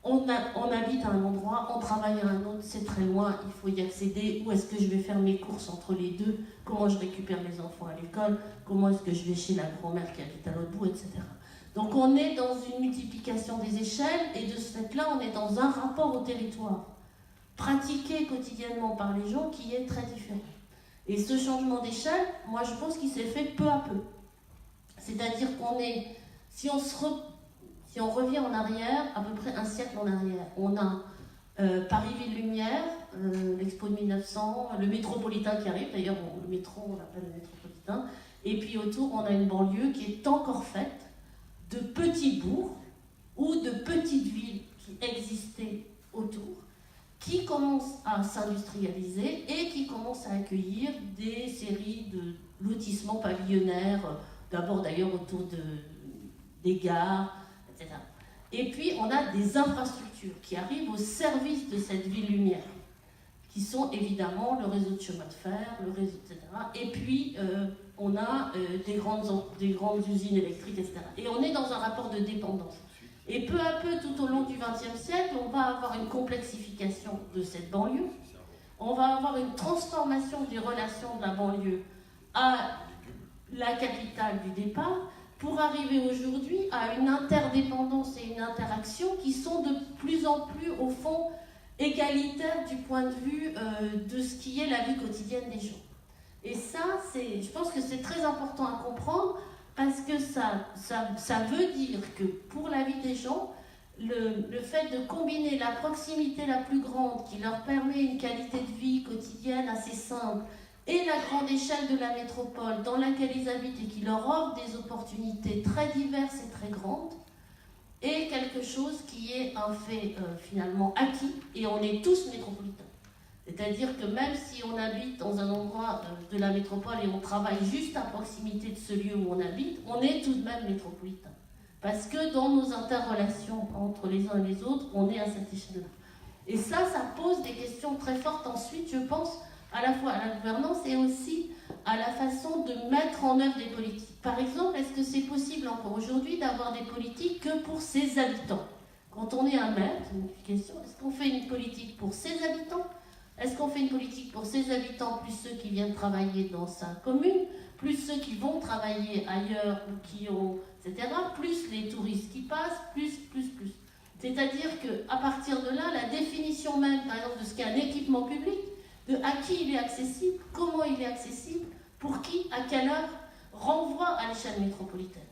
On habite à un endroit, on travaille à un autre, c'est très loin, il faut y accéder. Où est-ce que je vais faire mes courses entre les deux? Comment je récupère les enfants à l'école? Comment est-ce que je vais chez la grand-mère qui habite à l'autre bout, etc. Donc on est dans une multiplication des échelles, et de ce fait-là, on est dans un rapport au territoire, pratiqué quotidiennement par les gens, qui est très différent. Et ce changement d'échelle, moi je pense qu'il s'est fait peu à peu. C'est-à-dire qu'on est, si on revient en arrière, à peu près un siècle en arrière, on a Paris Ville Lumière, l'Expo de 1900, le métropolitain qui arrive, d'ailleurs le métro on l'appelle le métropolitain, et puis autour on a une banlieue qui est encore faite de petits bourgs ou de petites villes qui existaient autour, qui commencent à s'industrialiser et qui commencent à accueillir des séries de lotissements pavillonnaires, d'abord d'ailleurs autour des gares, etc. Et puis on a des infrastructures qui arrivent au service de cette ville lumière, qui sont évidemment le réseau de chemin de fer, le réseau, etc. Et puis on a des grandes usines électriques, etc. Et on est dans un rapport de dépendance. Et peu à peu, tout au long du XXe siècle, on va avoir une complexification de cette banlieue. On va avoir une transformation des relations de la banlieue à la capitale du départ, pour arriver aujourd'hui à une interdépendance et une interaction qui sont de plus en plus, au fond, égalitaires du point de vue de ce qui est la vie quotidienne des gens. Et ça, je pense que c'est très important à comprendre, parce que ça veut dire que pour la vie des gens, le fait de combiner la proximité la plus grande qui leur permet une qualité de vie quotidienne assez simple et la grande échelle de la métropole dans laquelle ils habitent et qui leur offre des opportunités très diverses et très grandes, est quelque chose qui est un fait finalement acquis, et on est tous métropolitains. C'est-à-dire que même si on habite dans un endroit de la métropole et on travaille juste à proximité de ce lieu où on habite, on est tout de même métropolitain. Parce que dans nos interrelations entre les uns et les autres, on est à cette échelle-là. Et ça pose des questions très fortes ensuite, je pense, à la fois à la gouvernance et aussi à la façon de mettre en œuvre des politiques. Par exemple, est-ce que c'est possible encore aujourd'hui d'avoir des politiques que pour ses habitants? Quand on est un maire, c'est une question, est-ce qu'on fait une politique pour ses habitants? Est-ce qu'on fait une politique pour ses habitants, plus ceux qui viennent travailler dans sa commune, plus ceux qui vont travailler ailleurs ou qui ont, etc., plus les touristes qui passent, plus. C'est-à-dire qu'à partir de là, la définition même, par exemple, de ce qu'est un équipement public, de à qui il est accessible, comment il est accessible, pour qui, à quelle heure, renvoie à l'échelle métropolitaine.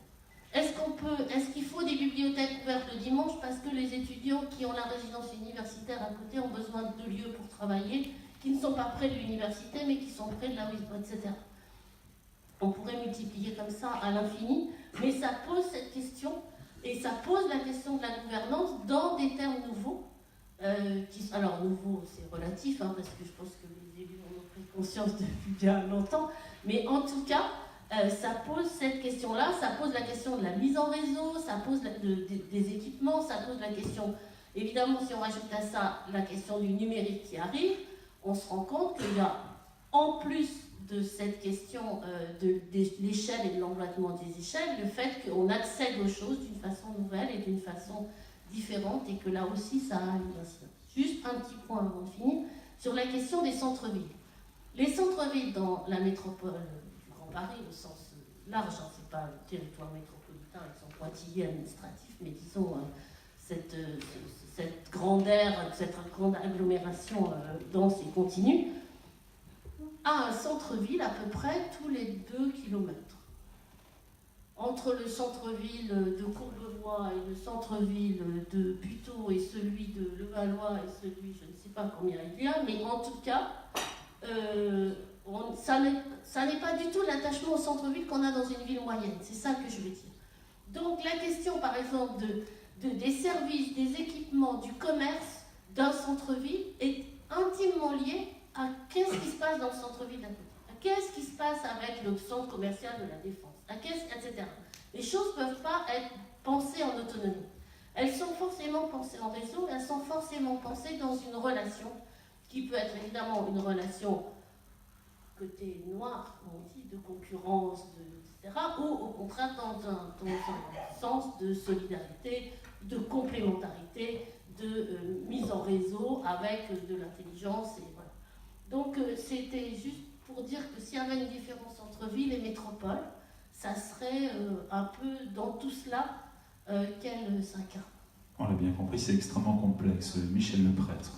Est-ce qu'il faut des bibliothèques ouvertes le dimanche parce que les étudiants qui ont la résidence universitaire à côté ont besoin de lieux pour travailler, qui ne sont pas près de l'université, mais qui sont près de là où ils sont, etc. On pourrait multiplier comme ça à l'infini, mais ça pose cette question, et ça pose la question de la gouvernance dans des termes nouveaux. Alors, nouveau, c'est relatif, parce que je pense que les élus en ont pris conscience depuis bien longtemps, mais en tout cas, ça pose cette question-là, ça pose la question de la mise en réseau, ça pose des équipements, ça pose la question, évidemment, si on rajoute à ça la question du numérique qui arrive, on se rend compte qu'il y a, en plus de cette question de l'échelle et de l'emboîtement des échelles, le fait qu'on accède aux choses d'une façon nouvelle et d'une façon différente, et que là aussi ça a une incidence. Juste un petit point avant de finir, sur la question des centres-villes. Les centres-villes dans la métropole du Grand Paris, au sens large, c'est pas le territoire métropolitain avec son pointillé administratif, mais disons cette grande aire, cette grande agglomération dense et continue, a un centre-ville à peu près tous les 2 kilomètres. Entre le centre-ville de Courbevoie et le centre-ville de Buteau et celui de Levallois et celui, je ne sais pas combien il y a, mais en tout cas, ça n'est pas du tout l'attachement au centre-ville qu'on a dans une ville moyenne. C'est ça que je veux dire. Donc la question, par exemple, des services, des équipements, du commerce d'un centre-ville est intimement liée à qu'est-ce qui se passe dans le centre-ville d'à côté, à qu'est-ce qui se passe avec le centre commercial de la Défense, etc. Les choses ne peuvent pas être pensées en autonomie. Elles sont forcément pensées en réseau, elles sont forcément pensées dans une relation qui peut être évidemment une relation côté noir, comme on dit, de concurrence, etc., ou au contraire dans un sens de solidarité, de complémentarité, de mise en réseau avec de l'intelligence. Et voilà. Donc c'était juste pour dire que s'il y avait une différence entre ville et métropole, ça serait un peu dans tout cela qu'elle s'incarne. On l'a bien compris, c'est extrêmement complexe. Michel Leprêtre.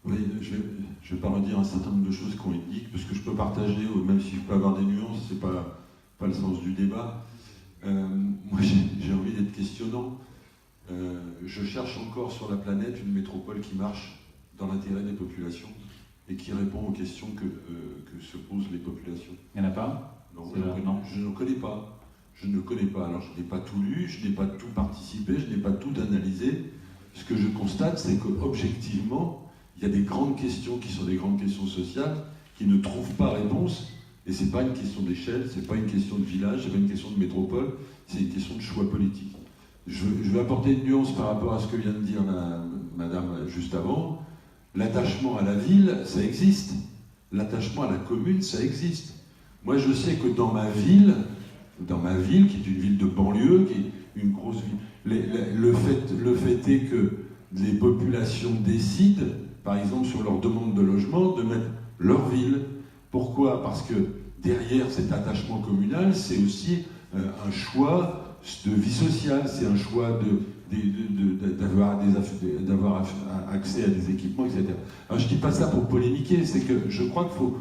Oui, je ne vais pas redire un certain nombre de choses qui ont été dites, parce que je peux partager, même si je peux avoir des nuances, ce n'est pas le sens du débat. Moi, j'ai envie d'être questionnant. je cherche encore sur la planète une métropole qui marche dans l'intérêt des populations et qui répond aux questions que se posent les populations. Il n'y en a pas? Non, je ne connais pas. Je ne connais pas. Alors, je n'ai pas tout lu, je n'ai pas tout participé, je n'ai pas tout analysé. Ce que je constate, c'est qu'objectivement, il y a des grandes questions qui sont des grandes questions sociales qui ne trouvent pas réponse. Et ce n'est pas une question d'échelle, ce n'est pas une question de village, ce n'est pas une question de métropole, c'est une question de choix politique. Je vais apporter une nuance par rapport à ce que vient de dire madame juste avant. L'attachement à la ville, ça existe. L'attachement à la commune, ça existe. Moi, je sais que dans ma ville, qui est une ville de banlieue, qui est une grosse ville, le fait est que les populations décident, par exemple sur leur demande de logement, de mettre leur ville. Pourquoi? Parce que derrière cet attachement communal, c'est aussi un choix de vie sociale, c'est un choix d'avoir accès à des équipements, etc. Alors je ne dis pas ça pour polémiquer, c'est que je crois qu'il faut...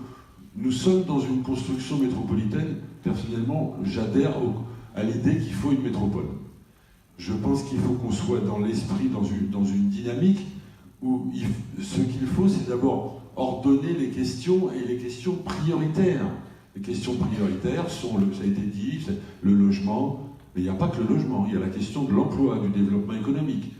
Nous sommes dans une construction métropolitaine. Personnellement, j'adhère à l'idée qu'il faut une métropole. Je pense qu'il faut qu'on soit dans l'esprit, dans une dynamique où ce qu'il faut, c'est d'abord ordonner les questions et les questions prioritaires. Les questions prioritaires sont, ça a été dit, le logement, mais il n'y a pas que le logement, il y a la question de l'emploi, du développement économique.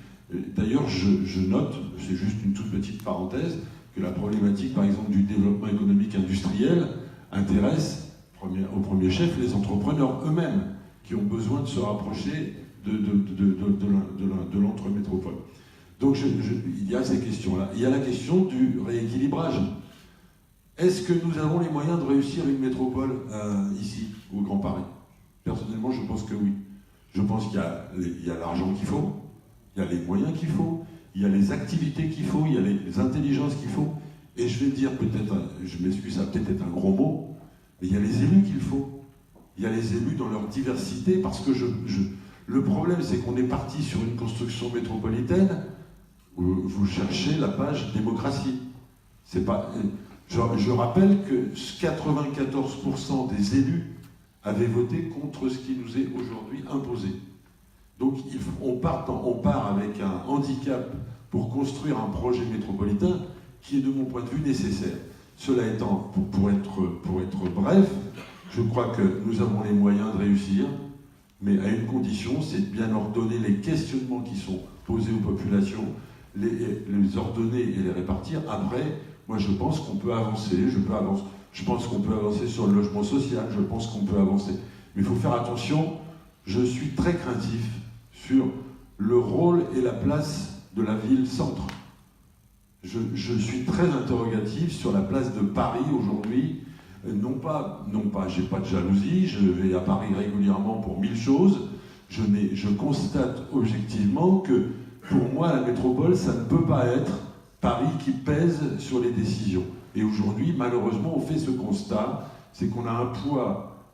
D'ailleurs, je note, c'est juste une toute petite parenthèse, que la problématique, par exemple, du développement économique industriel intéresse, au premier chef, les entrepreneurs eux-mêmes, qui ont besoin de se rapprocher de l'entremétropole. Donc, il y a ces questions-là. Il y a la question du rééquilibrage. Est-ce que nous avons les moyens de réussir une métropole ici, au Grand Paris? Personnellement, je pense que oui. Je pense qu'il y a l'argent qu'il faut, il y a les moyens qu'il faut, il y a les activités qu'il faut, il y a les intelligences qu'il faut. Et je vais dire peut-être, je m'excuse, ça va peut-être être un gros mot, mais il y a les élus qu'il faut. Il y a les élus dans leur diversité, parce que le problème, c'est qu'on est parti sur une construction métropolitaine où vous cherchez la page démocratie. C'est pas... Je rappelle que 94% des élus avaient voté contre ce qui nous est aujourd'hui imposé. Donc on part avec un handicap pour construire un projet métropolitain qui est de mon point de vue nécessaire. Cela étant, pour être bref, je crois que nous avons les moyens de réussir, mais à une condition, c'est de bien ordonner les questionnements qui sont posés aux populations, les ordonner et les répartir. Après, moi je pense qu'on peut avancer, je pense qu'on peut avancer sur le logement social, je pense qu'on peut avancer. Mais il faut faire attention, je suis très craintif sur le rôle et la place de la ville-centre. Je suis très interrogatif sur la place de Paris aujourd'hui. Non pas, j'ai pas de jalousie, je vais à Paris régulièrement pour 1000 choses. Je constate objectivement que pour moi, la métropole, ça ne peut pas être Paris qui pèse sur les décisions. Et aujourd'hui, malheureusement, on fait ce constat, c'est qu'on a un poids.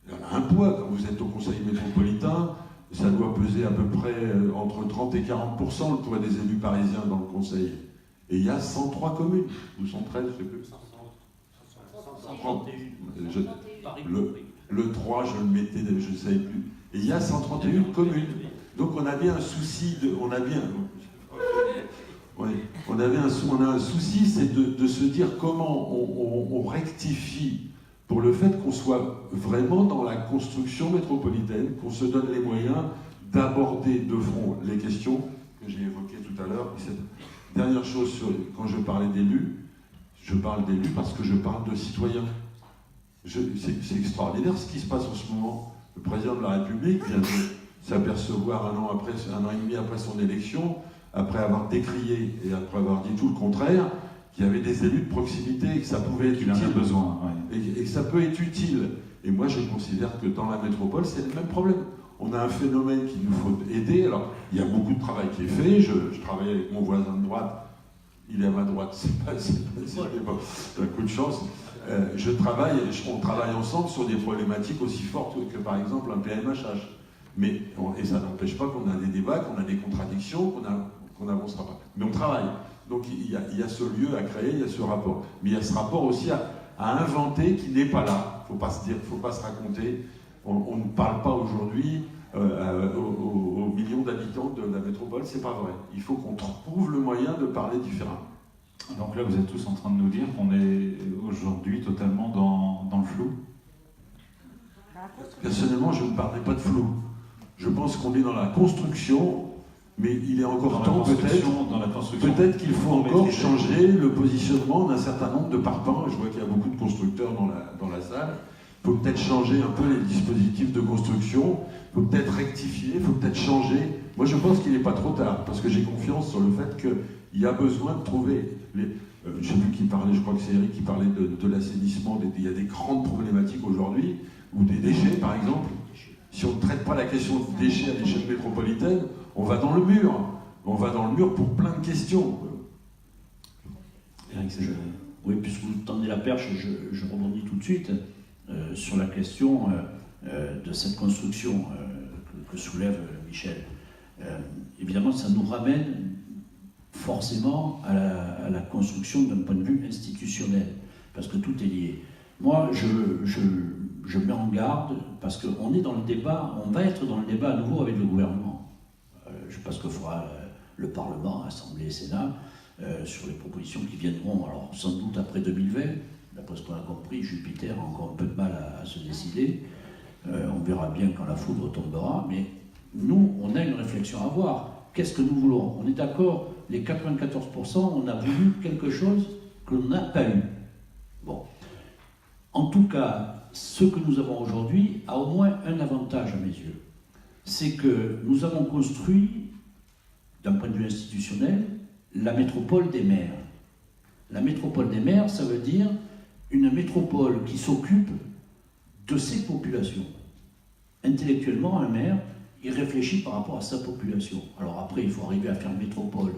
Il y en a un poids quand vous êtes au Conseil métropolitain, ça doit peser à peu près entre 30 et 40% le poids des élus parisiens dans le Conseil. Et il y a 103 communes, ou 113, je sais plus. 130. Le 3, je le mettais, je ne savais plus. Et il y a 131 communes. Donc on avait un souci on a un souci, c'est de se dire comment on rectifie pour le fait qu'on soit vraiment dans la construction métropolitaine, qu'on se donne les moyens d'aborder de front les questions que j'ai évoquées tout à l'heure. Dernière chose, quand je parlais d'élus, je parle d'élus parce que je parle de citoyens. C'est extraordinaire ce qui se passe en ce moment. Le président de la République vient de s'apercevoir un an et demi après son élection, après avoir décrié et après avoir dit tout le contraire, qu'il y avait des élus de proximité et que ça pouvait être utile. Besoin, ouais. Et que ça peut être utile. Et moi, je considère que dans la métropole, c'est le même problème. On a un phénomène qu'il nous faut aider. Alors, il y a beaucoup de travail qui est fait. Je travaille avec mon voisin de droite. Il est à ma droite. C'est un coup de chance. On travaille ensemble sur des problématiques aussi fortes que, par exemple, un PMHH. Et ça n'empêche pas qu'on a des débats, qu'on a des contradictions, qu'on n'avancera pas. Mais on travaille. Donc il y a ce lieu à créer, il y a ce rapport. Mais il y a ce rapport aussi à inventer qui n'est pas là. Il ne faut pas se raconter. On ne parle pas aujourd'hui aux millions d'habitants de la métropole, c'est pas vrai. Il faut qu'on trouve le moyen de parler différemment. Donc là, vous êtes tous en train de nous dire qu'on est aujourd'hui totalement dans le flou. Personnellement, je ne parlais pas de flou. Je pense qu'on est dans la construction, mais il est encore temps peut-être qu'il faut encore changer le positionnement d'un certain nombre de parpaings. Je vois qu'il y a beaucoup de constructeurs dans la salle. Il faut peut-être changer un peu les dispositifs de construction, il faut peut-être rectifier, il faut peut-être changer. Moi, je pense qu'il n'est pas trop tard, parce que j'ai confiance sur le fait qu'il y a besoin de trouver... je ne sais plus qui parlait, je crois que c'est Eric qui parlait de l'assainissement. Il y a des grandes problématiques aujourd'hui, ou des déchets, par exemple. Si on ne traite pas la question des déchets à l'échelle métropolitaine, on va dans le mur. On va dans le mur pour plein de questions. Eric, oui, puisque vous tendez la perche, je rebondis tout de suite sur la question de cette construction que soulève Michel. Évidemment, ça nous ramène forcément à la construction d'un point de vue institutionnel, parce que tout est lié. Moi, je mets en garde, parce qu'on est dans le débat, on va être dans le débat à nouveau avec le gouvernement. Je pense que fera le Parlement, Assemblée et Sénat, sur les propositions qui viendront, alors sans doute après 2020, d'après ce qu'on a compris, Jupiter a encore un peu de mal à se décider. On verra bien quand la foudre tombera, mais nous, on a une réflexion à avoir. Qu'est-ce que nous voulons? On est d'accord, les 94%, on a voulu quelque chose que l'on n'a pas eu. Bon. En tout cas, ce que nous avons aujourd'hui a au moins un avantage à mes yeux. C'est que nous avons construit, d'un point de vue institutionnel, la métropole des maires. La métropole des maires, ça veut dire une métropole qui s'occupe de ses populations. Intellectuellement, un maire, il réfléchit par rapport à sa population. Alors après, il faut arriver à faire métropole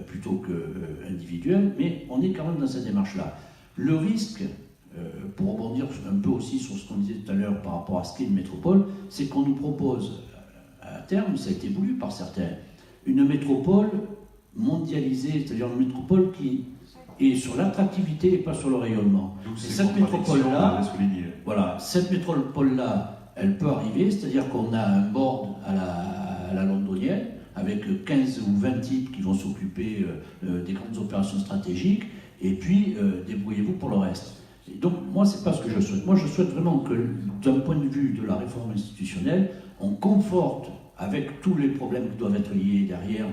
plutôt qu'individuelle, mais on est quand même dans cette démarche-là. Le risque, pour rebondir un peu aussi sur ce qu'on disait tout à l'heure par rapport à ce qu'est une métropole, c'est qu'on nous propose, à terme, ça a été voulu par certains, une métropole mondialisée, c'est-à-dire une métropole qui est sur l'attractivité et pas sur le rayonnement. Donc c'est cette métropole-là, voilà, cette métropole-là, elle peut arriver, c'est-à-dire qu'on a un board à la londonienne, avec 15 ou 20 types qui vont s'occuper des grandes opérations stratégiques, et puis débrouillez-vous pour le reste. Et donc moi, c'est pas ce que je souhaite. Moi, je souhaite vraiment que, d'un point de vue de la réforme institutionnelle, on conforte, avec tous les problèmes qui doivent être liés derrière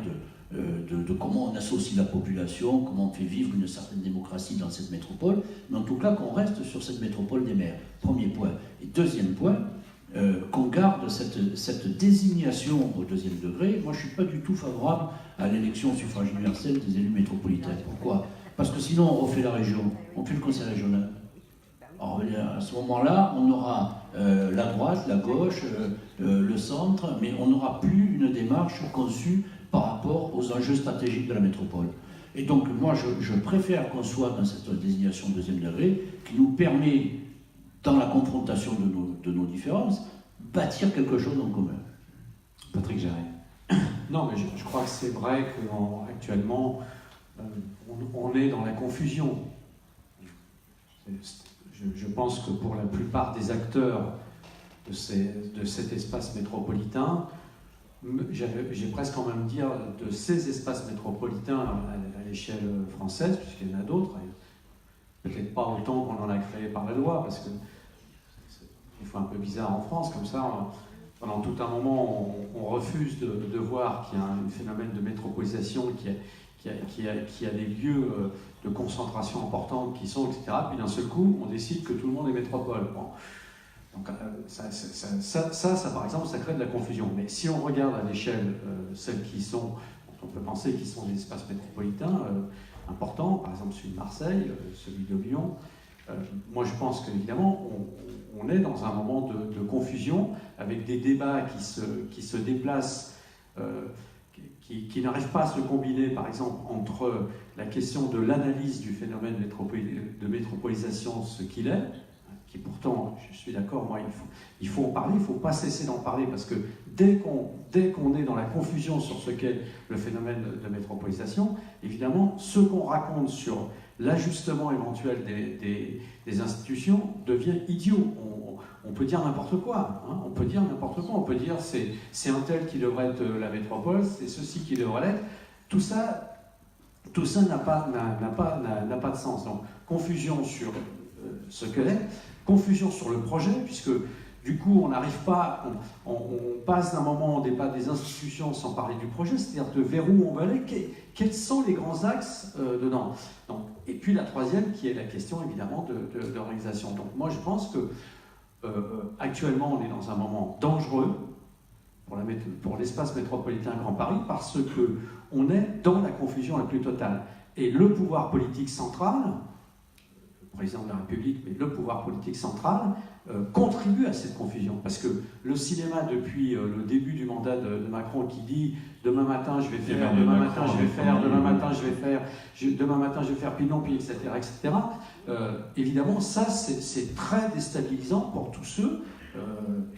de comment on associe la population, comment on fait vivre une certaine démocratie dans cette métropole, mais en tout cas qu'on reste sur cette métropole des maires. Premier point. Et deuxième point, qu'on garde cette désignation au deuxième degré. Moi, je ne suis pas du tout favorable à l'élection au suffrage universel des élus métropolitains. Pourquoi? Parce que sinon, on refait la région, on fait le conseil régional. Alors, à ce moment-là, on aura la droite, la gauche, le centre, mais on n'aura plus une démarche conçue par rapport aux enjeux stratégiques de la métropole. Et donc, moi, je préfère qu'on soit dans cette désignation deuxième degré qui nous permet, dans la confrontation de nos différences, bâtir quelque chose en commun. Patrick Jarret. Non, mais je crois que c'est vrai qu'actuellement, on est dans la confusion. Je pense que pour la plupart des acteurs de cet espace métropolitain, j'ai presque envie de dire de ces espaces métropolitains à l'échelle française, puisqu'il y en a d'autres, peut-être pas autant qu'on en a créé par la loi, parce que c'est un peu bizarre en France, comme ça, pendant tout un moment, on refuse de voir qu'il y a un phénomène de métropolisation qui a des lieux de concentration importante qui sont, etc. Puis d'un seul coup, on décide que tout le monde est métropole. Bon. Donc ça, par exemple, ça crée de la confusion. Mais si on regarde à l'échelle celles qui sont, on peut penser qu'ils sont des espaces métropolitains importants, par exemple celui de Marseille, celui de Lyon, moi je pense qu'évidemment, on est dans un moment de confusion avec des débats qui se déplacent, qui n'arrivent pas à se combiner, par exemple, entre la question de l'analyse du phénomène de métropolisation, ce qu'il est, qui pourtant, je suis d'accord, moi, il faut en parler, il ne faut pas cesser d'en parler, parce que dès qu'on est dans la confusion sur ce qu'est le phénomène de métropolisation, évidemment, ce qu'on raconte sur l'ajustement éventuel des institutions devient idiot. On peut dire n'importe quoi. Hein, on peut dire n'importe quoi. On peut dire c'est un tel qui devrait être la métropole, c'est ceci qui devrait l'être. Tout ça n'a pas de sens. Donc, confusion sur ce que l'est, confusion sur le projet, puisque du coup, on n'arrive pas, on passe d'un moment au débat des institutions sans parler du projet, c'est-à-dire de vers où on va aller, quels sont les grands axes dedans. Donc, et puis la troisième, qui est la question évidemment de l'organisation. Donc moi, je pense que actuellement, on est dans un moment dangereux pour l'espace métropolitain Grand Paris, parce qu'on est dans la confusion la plus totale. Et le pouvoir politique central, le président de la République, mais le pouvoir politique central, contribue à cette confusion. Parce que le cinéma, depuis le début du mandat de Macron, qui dit « demain matin je vais faire, demain matin je vais faire, demain matin je vais faire, demain matin je vais faire, puis non, puis etc. etc. » Évidemment, ça c'est très déstabilisant pour tous ceux,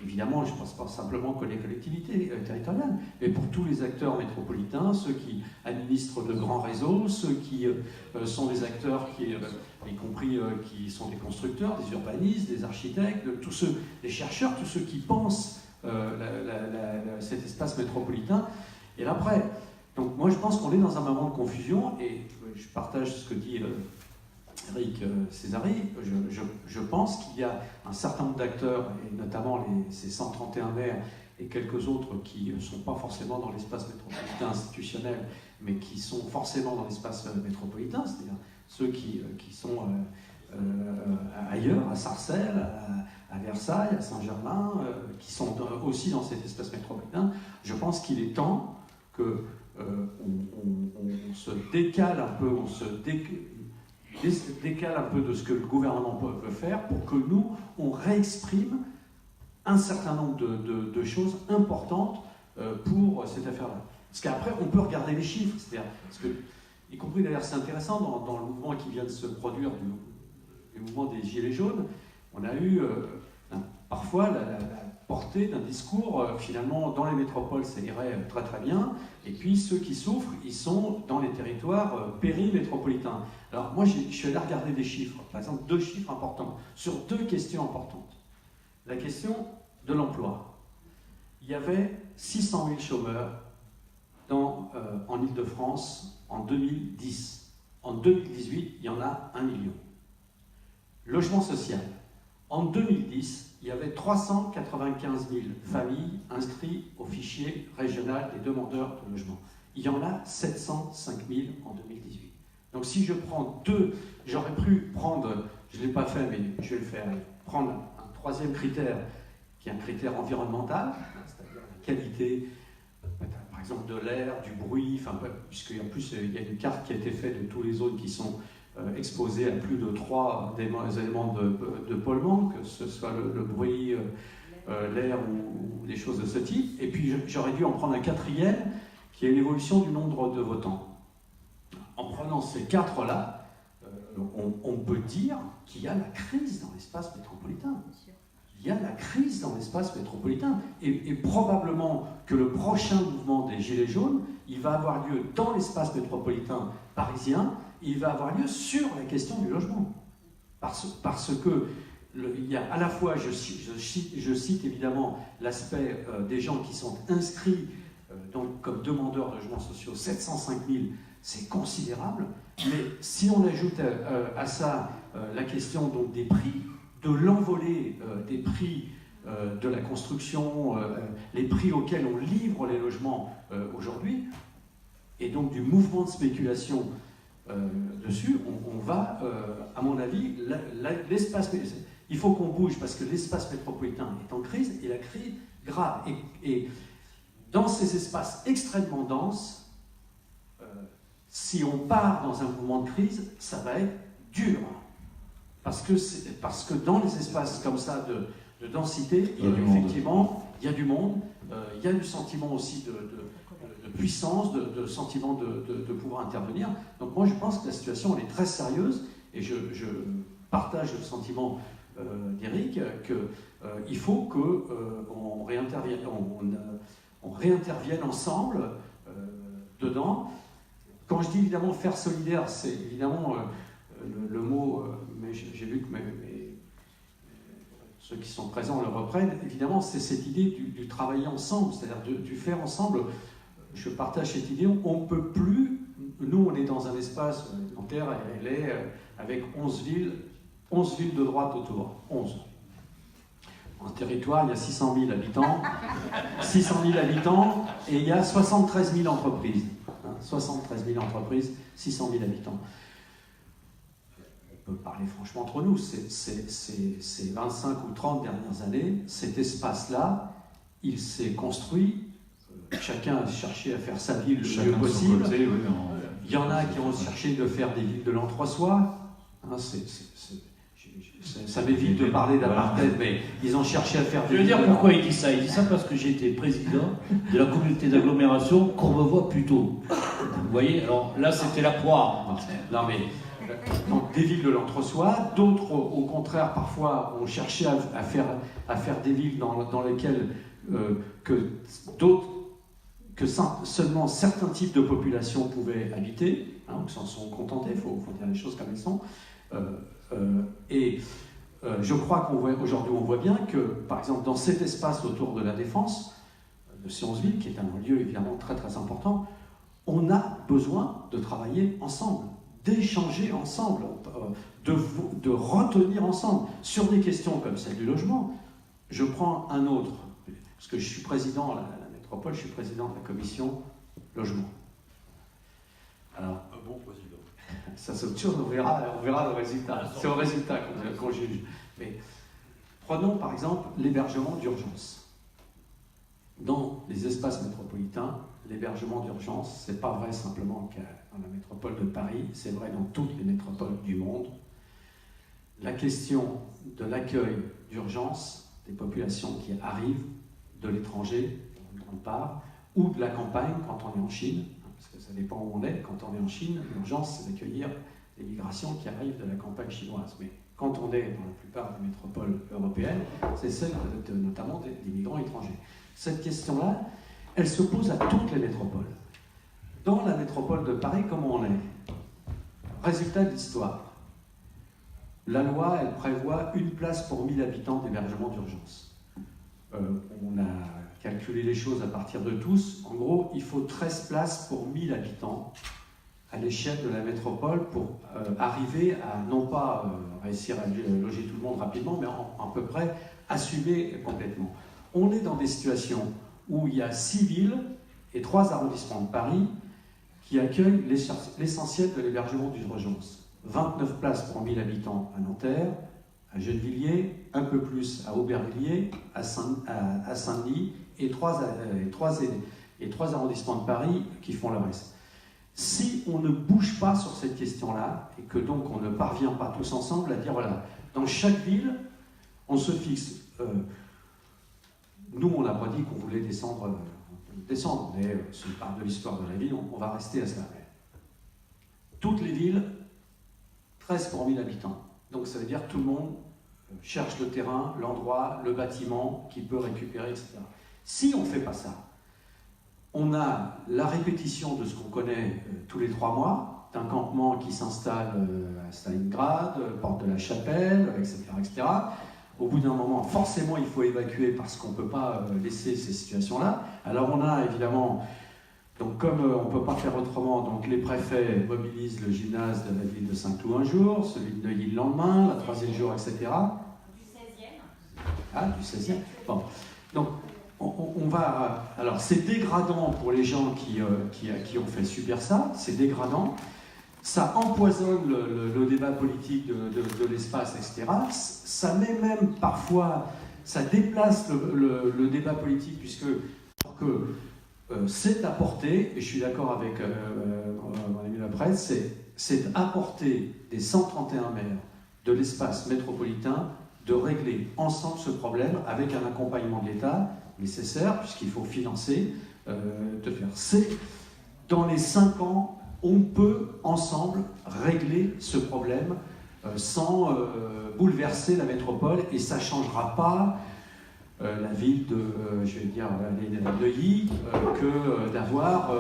évidemment, je ne pense pas simplement que les collectivités territoriales, mais pour tous les acteurs métropolitains, ceux qui administrent de grands réseaux, ceux qui sont des acteurs y compris qui sont des constructeurs, des urbanistes, des architectes, tous ceux, des chercheurs, tous ceux qui pensent cet espace métropolitain. Et là, après, donc moi je pense qu'on est dans un moment de confusion, et je partage ce que dit Eric Césari. Je pense qu'il y a un certain nombre d'acteurs, et notamment ces 131 maires et quelques autres qui ne sont pas forcément dans l'espace métropolitain institutionnel, mais qui sont forcément dans l'espace métropolitain, c'est-à-dire ceux qui sont ailleurs, à Sarcelles, à Versailles, à Saint-Germain, qui sont aussi dans cet espace métropolitain. Je pense qu'il est temps que on se décale un peu, décale un peu de ce que le gouvernement peut faire pour que nous, on réexprime un certain nombre de choses importantes pour cette affaire-là. Parce qu'après, on peut regarder les chiffres, c'est-à-dire, parce que, y compris d'ailleurs, c'est intéressant, dans le mouvement qui vient de se produire, du mouvement des Gilets jaunes, on a eu parfois la portée d'un discours, finalement, dans les métropoles, ça irait très très bien, et puis ceux qui souffrent, ils sont dans les territoires périmétropolitains. Alors moi, je suis allé regarder des chiffres, par exemple 2 chiffres importants, sur 2 questions importantes. La question de l'emploi. Il y avait 600 000 chômeurs en Île-de-France en 2010. En 2018, il y en a 1 million. Logement social. En 2010, il y avait 395 000 familles inscrites au fichier régional des demandeurs de logement. Il y en a 705 000 en 2018. Donc si je prends 2, j'aurais pu prendre, je ne l'ai pas fait, mais je vais le faire, prendre un 3e critère, qui est un critère environnemental, c'est-à-dire la qualité, par exemple, de l'air, du bruit, puisqu'en plus il y a une carte qui a été faite de toutes les zones qui sont exposées à plus de 3 éléments de pollution, que ce soit le bruit, l'air ou des choses de ce type. Et puis j'aurais dû en prendre un 4e, qui est l'évolution du nombre de votants. En prenant ces 4-là, on peut dire qu'il y a la crise dans l'espace métropolitain. Il y a la crise dans l'espace métropolitain. Et probablement que le prochain mouvement des Gilets jaunes, il va avoir lieu dans l'espace métropolitain parisien, il va avoir lieu sur la question du logement. Parce que il y a à la fois, je cite évidemment l'aspect des gens qui sont inscrits donc, comme demandeurs de logements sociaux, 705 000, c'est considérable, mais si on ajoute à ça la question donc, des prix, de l'envolée des prix de la construction, les prix auxquels on livre les logements aujourd'hui, et donc du mouvement de spéculation dessus, on va, à mon avis, l'espace... Il faut qu'on bouge parce que l'espace métropolitain est en crise, et la crise grave. Et dans ces espaces extrêmement denses, si on part dans un mouvement de crise, ça va être dur. Parce que dans les espaces comme ça de densité, il y a du monde, il y a du sentiment aussi de puissance, de sentiment de pouvoir intervenir. Donc moi je pense que la situation elle est très sérieuse, et je partage le sentiment d'Éric qu'il faut qu'on réintervienne ensemble dedans. Quand je dis évidemment faire solidaire, c'est évidemment le mot, mais j'ai vu que ceux qui sont présents le reprennent. Évidemment, c'est cette idée du travailler ensemble, c'est-à-dire du faire ensemble. Je partage cette idée. On ne peut plus. Nous, on est dans un espace, Nanterre, elle est avec 11 villes de droite autour. 11. En territoire, il y a 600 000 habitants. 600 000 habitants et il y a 73 000 entreprises. 73 000 entreprises, 600 000 habitants. On peut parler franchement entre nous. Ces 25 ou 30 dernières années, cet espace-là, il s'est construit. Chacun a cherché à faire sa ville le mieux possible. Côté, oui, il y en a qui ont cherché de faire des villes de l'entre-soi. Ça m'évite de parler d'apartheid, mais ils ont cherché à faire des villes. Je veux dire pourquoi il dit ça. Il dit ça parce que j'ai été président de la communauté d'agglomération Courbevoie-Puteaux. Vous voyez, alors là c'était la poire. Non mais, donc des villes de l'entre-soi, d'autres au contraire parfois ont cherché à faire des villes dans lesquelles que seulement certains types de populations pouvaient habiter, donc s'en sont contentés, il faut dire les choses comme elles sont. Je crois qu'aujourd'hui on voit bien que, par exemple, dans cet espace autour de la Défense, de Sionzeville, qui est un lieu évidemment très très important, on a besoin de travailler ensemble, d'échanger ensemble, de retenir ensemble sur des questions comme celle du logement. Je prends un autre, parce que je suis président à la métropole, je suis président de la commission logement. Alors, un bon président. Ça c'est autre chose, on verra le résultat. C'est au résultat qu'on juge. Mais prenons par exemple l'hébergement d'urgence. Dans les espaces métropolitains, l'hébergement d'urgence, c'est pas vrai simplement dans la métropole de Paris, c'est vrai dans toutes les métropoles du monde. La question de l'accueil d'urgence des populations qui arrivent de l'étranger, en grande part, ou de la campagne quand on est en Chine, parce que ça dépend où on est. Quand on est en Chine, l'urgence, c'est d'accueillir les migrations qui arrivent de la campagne chinoise. Mais quand on est dans la plupart des métropoles européennes, c'est celle notamment des migrants étrangers. Cette question-là, elle se pose à toutes les métropoles. Dans la métropole de Paris, comment on est? Résultat de l'histoire. La loi, elle prévoit 1 place pour 1000 habitants d'hébergement d'urgence. On a calculé les choses à partir de tous. En gros, il faut 13 places pour 1000 habitants à l'échelle de la métropole pour arriver à, non pas réussir à loger tout le monde rapidement, mais à peu près assumer complètement. On est dans des situations où il y a 6 villes et 3 arrondissements de Paris qui accueillent l'essentiel de l'hébergement d'urgence. 29 places pour 1000 habitants à Nanterre, à Gennevilliers, un peu plus à Aubervilliers, à Saint-Denis, et 3 arrondissements de Paris qui font le reste. Si on ne bouge pas sur cette question-là, et que donc on ne parvient pas tous ensemble à dire, voilà, dans chaque ville, on se fixe. Nous, on n'a pas dit qu'on voulait descendre, mais c'est part de l'histoire de la ville, on va rester à cela. Toutes les villes, 13 pour 1000 habitants. Donc ça veut dire que tout le monde cherche le terrain, l'endroit, le bâtiment qu'il peut récupérer, etc. Si on ne fait pas ça, on a la répétition de ce qu'on connaît tous les 3 mois, d'un campement qui s'installe à Stalingrad, porte de la Chapelle, etc., etc. Au bout d'un moment, forcément, il faut évacuer parce qu'on ne peut pas laisser ces situations-là. Alors on a évidemment, donc comme on ne peut pas faire autrement, donc les préfets mobilisent le gymnase de la ville de Saint-Cloud un jour, celui de Neuilly le lendemain, la 3e jour, etc. Du 16e. Ah, du 16e. Bon. Donc on va... Alors c'est dégradant pour les gens qui ont fait subir ça, c'est dégradant. Ça empoisonne le débat politique de l'espace, etc. Ça met même parfois, ça déplace le débat politique, puisque c'est apporter, et je suis d'accord avec mon ami Lapresse, c'est apporter des 131 maires de l'espace métropolitain de régler ensemble ce problème avec un accompagnement de l'État nécessaire, puisqu'il faut financer, de faire. C'est dans les 5 ans, on peut ensemble régler ce problème sans bouleverser la métropole, et ça ne changera pas la ville de, je vais dire, Neuilly, que d'avoir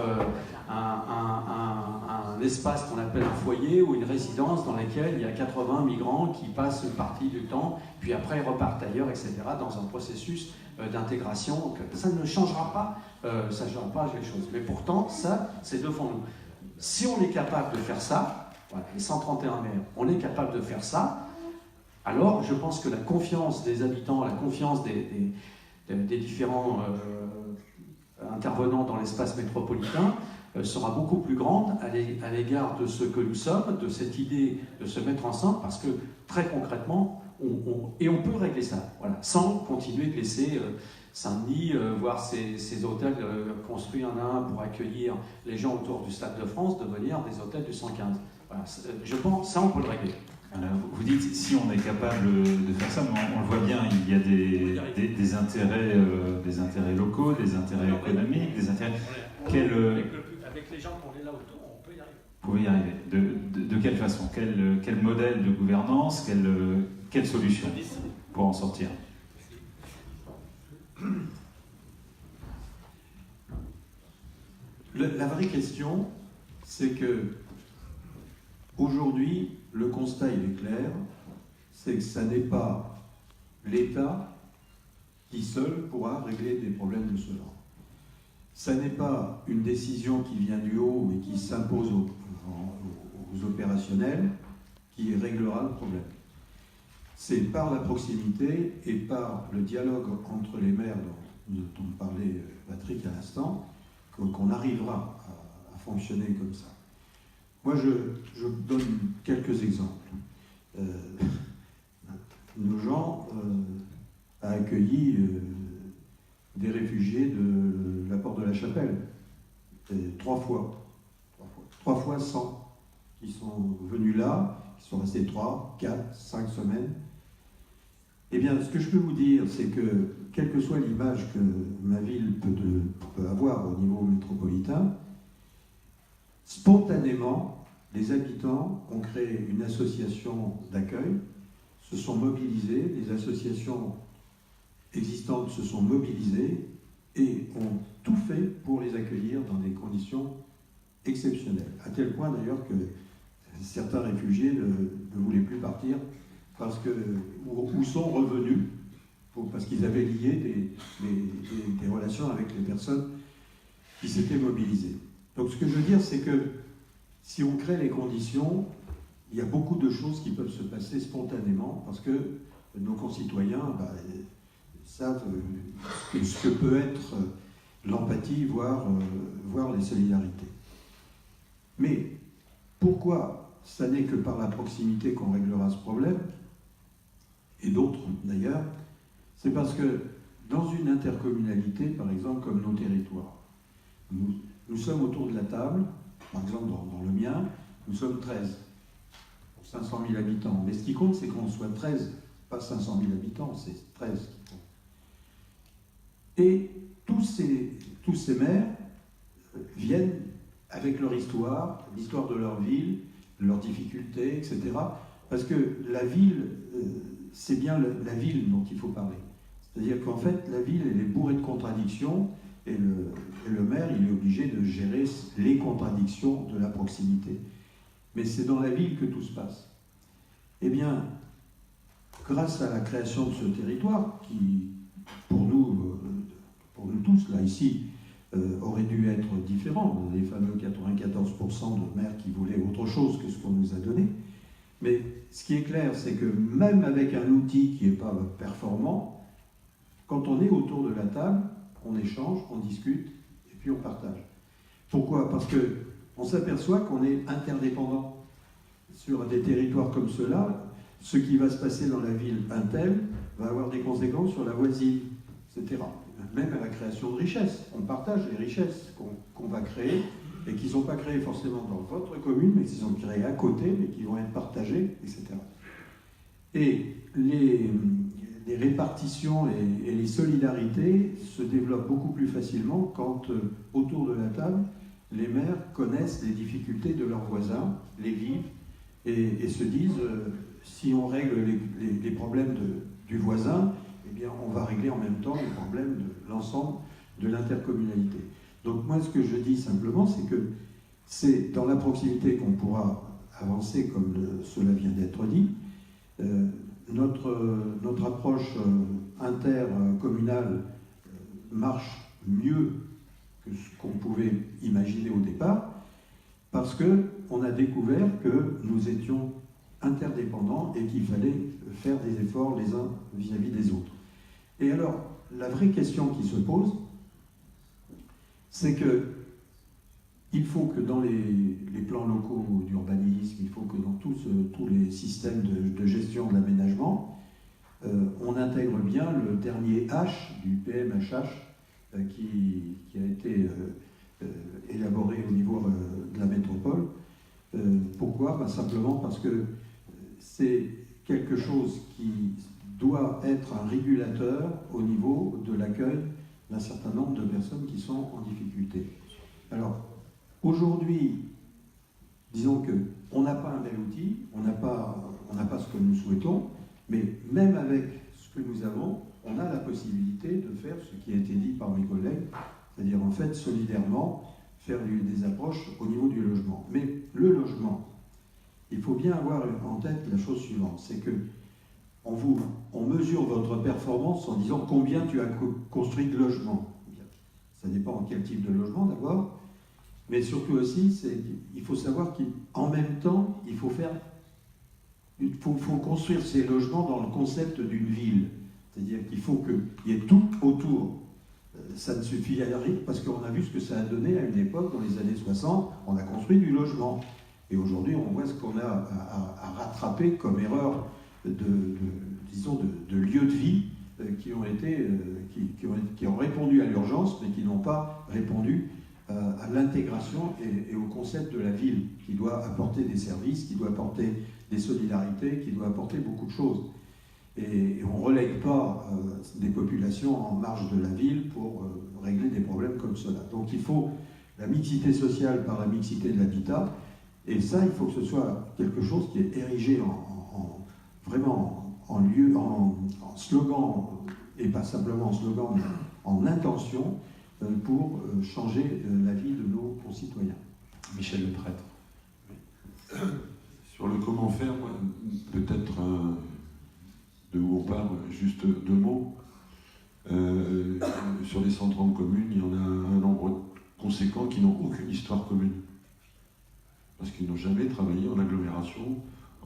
un un espace qu'on appelle un foyer ou une résidence dans laquelle il y a 80 migrants qui passent une partie du temps, puis après ils repartent ailleurs, etc., dans un processus d'intégration. Ça ne changera pas, les choses. Mais pourtant, ça, c'est devant nous. Si on est capable de faire ça, voilà, les 131 maires, on est capable de faire ça, alors je pense que la confiance des habitants, la confiance des différents intervenants dans l'espace métropolitain sera beaucoup plus grande à l'égard de ce que nous sommes, de cette idée de se mettre ensemble, parce que très concrètement, on peut régler ça, voilà, sans continuer de laisser Saint-Denis voir ces hôtels construits un à un pour accueillir les gens autour du Stade de France devenir des hôtels du 115. Voilà, je pense ça on peut le régler. Alors, vous dites si on est capable de faire ça, mais on le voit bien, il y a des intérêts locaux, des intérêts économiques, des intérêts. Avec les gens qu'on est là autour, on peut y arriver. Vous pouvez y arriver. De quelle façon? Quel modèle de gouvernance? Quelle solution pour en sortir? La vraie question, c'est que aujourd'hui, le constat il est clair, c'est que ça n'est pas l'État qui seul pourra régler des problèmes de ce genre. Ça n'est pas une décision qui vient du haut et qui s'impose aux opérationnels qui réglera le problème. C'est par la proximité et par le dialogue entre les maires dont parlait Patrick à l'instant qu'on arrivera à fonctionner comme ça. Moi, je donne quelques exemples. Nogent a accueilli des réfugiés de la Porte de la Chapelle, 3 fois 100 qui sont venus là, qui sont restés 3, 4, 5 semaines. Eh bien, ce que je peux vous dire, c'est que, quelle que soit l'image que ma ville peut avoir au niveau métropolitain, spontanément, les habitants ont créé une association d'accueil, se sont mobilisés, les associations existantes se sont mobilisées et ont tout fait pour les accueillir dans des conditions exceptionnelles. À tel point d'ailleurs que certains réfugiés ne voulaient plus partir ou sont revenus parce qu'ils avaient lié des relations avec les personnes qui s'étaient mobilisées. Donc ce que je veux dire, c'est que si on crée les conditions, il y a beaucoup de choses qui peuvent se passer spontanément parce que nos concitoyens savent ce que peut être l'empathie, voire les solidarités. Mais pourquoi ça n'est que par la proximité qu'on réglera ce problème, et d'autres d'ailleurs, c'est parce que dans une intercommunalité, par exemple comme nos territoires, nous sommes autour de la table, par exemple dans le mien, nous sommes 13 pour 500 000 habitants. Mais ce qui compte, c'est qu'on soit 13, pas 500 000 habitants, c'est 13 qui compte. Et tous ces maires viennent avec leur histoire, l'histoire de leur ville, leurs difficultés, etc. Parce que la ville, c'est bien la ville dont il faut parler. C'est-à-dire qu'en fait, la ville, elle est bourrée de contradictions, et le maire, il est obligé de gérer les contradictions de la proximité. Mais c'est dans la ville que tout se passe. Eh bien, grâce à la création de ce territoire, qui, pour nous tous, là, ici, aurait dû être différent, les fameux 94% de maires qui voulaient autre chose que ce qu'on nous a donné. Mais ce qui est clair, c'est que même avec un outil qui n'est pas performant, quand on est autour de la table, on échange, on discute, et puis on partage. Pourquoi? Parce qu'on s'aperçoit qu'on est interdépendant. Sur des territoires comme ceux-là, ce qui va se passer dans la ville un tel va avoir des conséquences sur la voisine, etc. Même à la création de richesses. On partage les richesses qu'on va créer, et qui ne sont pas créées forcément dans votre commune, mais qui sont créées à côté, mais qui vont être partagées, etc. Et les répartitions et les solidarités se développent beaucoup plus facilement quand, autour de la table, les maires connaissent les difficultés de leurs voisins, les vivent, et se disent, si on règle les problèmes du voisin, eh bien, on va régler en même temps les problèmes de l'ensemble de l'intercommunalité. Donc moi, ce que je dis simplement, c'est que c'est dans la proximité qu'on pourra avancer, comme cela vient d'être dit. Notre approche intercommunale marche mieux que ce qu'on pouvait imaginer au départ, parce qu'on a découvert que nous étions interdépendants et qu'il fallait faire des efforts les uns vis-à-vis des autres. Et alors, la vraie question qui se pose, c'est que il faut que dans les plans locaux d'urbanisme, il faut que dans tous les systèmes de gestion de l'aménagement, on intègre bien le dernier H du PMHH qui a été élaboré au niveau de la métropole. Pourquoi ? Simplement parce que c'est quelque chose qui doit être un régulateur au niveau de l'accueil d'un certain nombre de personnes qui sont en difficulté. Alors, aujourd'hui, disons qu'on n'a pas un bel outil, on n'a pas ce que nous souhaitons, mais même avec ce que nous avons, on a la possibilité de faire ce qui a été dit par mes collègues, c'est-à-dire en fait solidairement faire des approches au niveau du logement. Mais le logement, il faut bien avoir en tête la chose suivante, c'est que on mesure votre performance en disant combien tu as construit de logements. Ça dépend en quel type de logement d'abord, mais surtout aussi, il faut savoir qu'en même temps, il faut construire ces logements dans le concept d'une ville. C'est-à-dire qu'il faut qu'il y ait tout autour. Ça ne suffit à rien, parce qu'on a vu ce que ça a donné à une époque, dans les années 60, on a construit du logement. Et aujourd'hui, on voit ce qu'on a à rattraper comme erreur de lieux de vie qui ont répondu à l'urgence, mais qui n'ont pas répondu à l'intégration et au concept de la ville, qui doit apporter des services, qui doit apporter des solidarités, qui doit apporter beaucoup de choses. Et on ne relègue pas des populations en marge de la ville pour régler des problèmes comme cela. Donc il faut la mixité sociale par la mixité de l'habitat, et ça, il faut que ce soit quelque chose qui est érigé vraiment en slogan, et pas simplement en slogan, mais en intention, pour changer la vie de nos concitoyens. Michel Le Prêtre. Sur le comment faire, peut-être de où on parle, juste deux mots. Sur les 130 communes, il y en a un nombre conséquent qui n'ont aucune histoire commune. Parce qu'ils n'ont jamais travaillé en agglomération,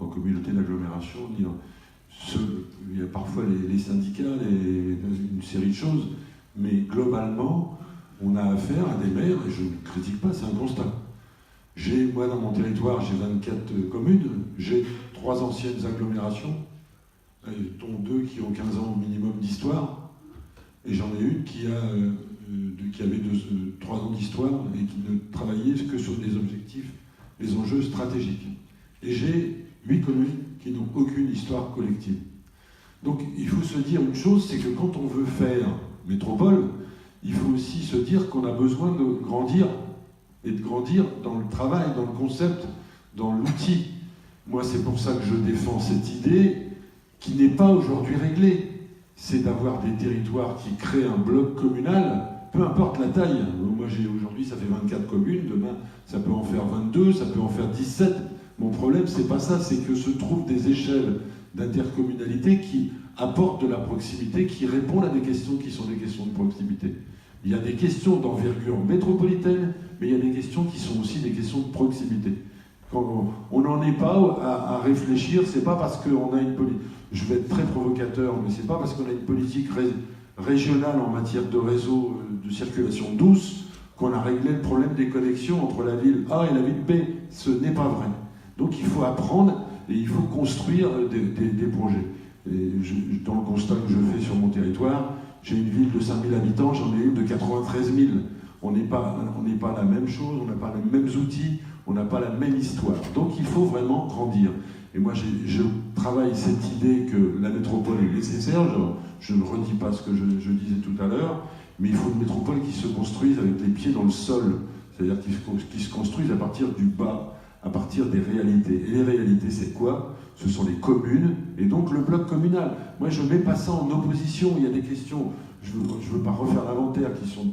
en communauté d'agglomération, ni en... Il y a parfois les syndicats, une série de choses, mais globalement, on a affaire à des maires, et je ne critique pas, c'est un constat. Moi, dans mon territoire, j'ai 24 communes, j'ai 3 anciennes agglomérations, dont 2 qui ont 15 ans au minimum d'histoire, et j'en ai une qui avait 3 ans d'histoire et qui ne travaillait que sur des objectifs, des enjeux stratégiques. Et j'ai 8 communes qui n'ont aucune histoire collective. Donc il faut se dire une chose, c'est que quand on veut faire métropole, il faut aussi se dire qu'on a besoin de grandir, et de grandir dans le travail, dans le concept, dans l'outil. Moi, c'est pour ça que je défends cette idée qui n'est pas aujourd'hui réglée. C'est d'avoir des territoires qui créent un bloc communal, peu importe la taille. Moi, aujourd'hui, ça fait 24 communes, demain, ça peut en faire 22, ça peut en faire 17. Mon problème, c'est pas ça, c'est que se trouvent des échelles d'intercommunalité qui apportent de la proximité, qui répondent à des questions qui sont des questions de proximité. Il y a des questions d'envergure métropolitaine, mais il y a des questions qui sont aussi des questions de proximité. Quand on n'en est pas à réfléchir, c'est pas parce qu'on a une politique, je vais être très provocateur, mais c'est pas parce qu'on a une politique régionale en matière de réseau de circulation douce qu'on a réglé le problème des connexions entre la ville A et la ville B. Ce n'est pas vrai. Donc il faut apprendre et il faut construire des projets. Et dans le constat que je fais sur mon territoire, j'ai une ville de 5000 habitants, j'en ai une de 93 000. On n'est pas la même chose, on n'a pas les mêmes outils, on n'a pas la même histoire. Donc il faut vraiment grandir. Et moi, je travaille cette idée que la métropole est nécessaire. Je ne redis pas ce que je disais tout à l'heure, mais il faut une métropole qui se construise avec les pieds dans le sol. C'est-à-dire qui se construise à partir du bas, à partir des réalités. Et les réalités, c'est quoi ? Ce sont les communes, et donc le bloc communal. Moi, je ne mets pas ça en opposition. Il y a des questions, je ne veux pas refaire l'inventaire, qui sont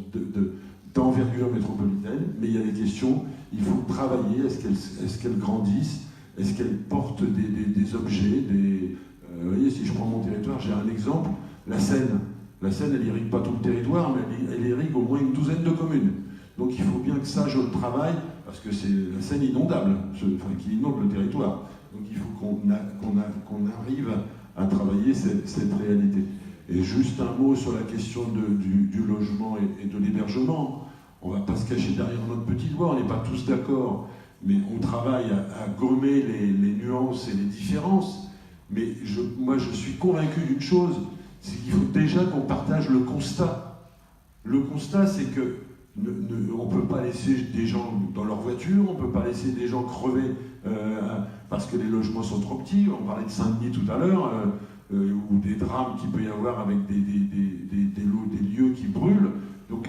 d'envergure métropolitaine, mais il y a des questions, il faut travailler, est-ce qu'elles grandissent, est-ce qu'elles portent des objets, vous voyez, si je prends mon territoire, j'ai un exemple, la Seine. La Seine, elle n'irrigue pas tout le territoire, mais elle irrigue au moins une douzaine de communes. Donc il faut bien que ça, je le travaille, parce que c'est la Seine inondable, qui inonde le territoire. Donc il faut qu'on arrive à travailler cette réalité. Et juste un mot sur la question du logement et de l'hébergement. On ne va pas se cacher derrière notre petit doigt, on n'est pas tous d'accord, mais on travaille à gommer les nuances et les différences. Mais moi, je suis convaincu d'une chose, c'est qu'il faut déjà qu'on partage le constat. Le constat, c'est que on ne peut pas laisser des gens dans leur voiture, on ne peut pas laisser des gens crever parce que les logements sont trop petits. On parlait de Saint-Denis tout à l'heure, ou des drames qu'il peut y avoir avec des lieux qui brûlent. Donc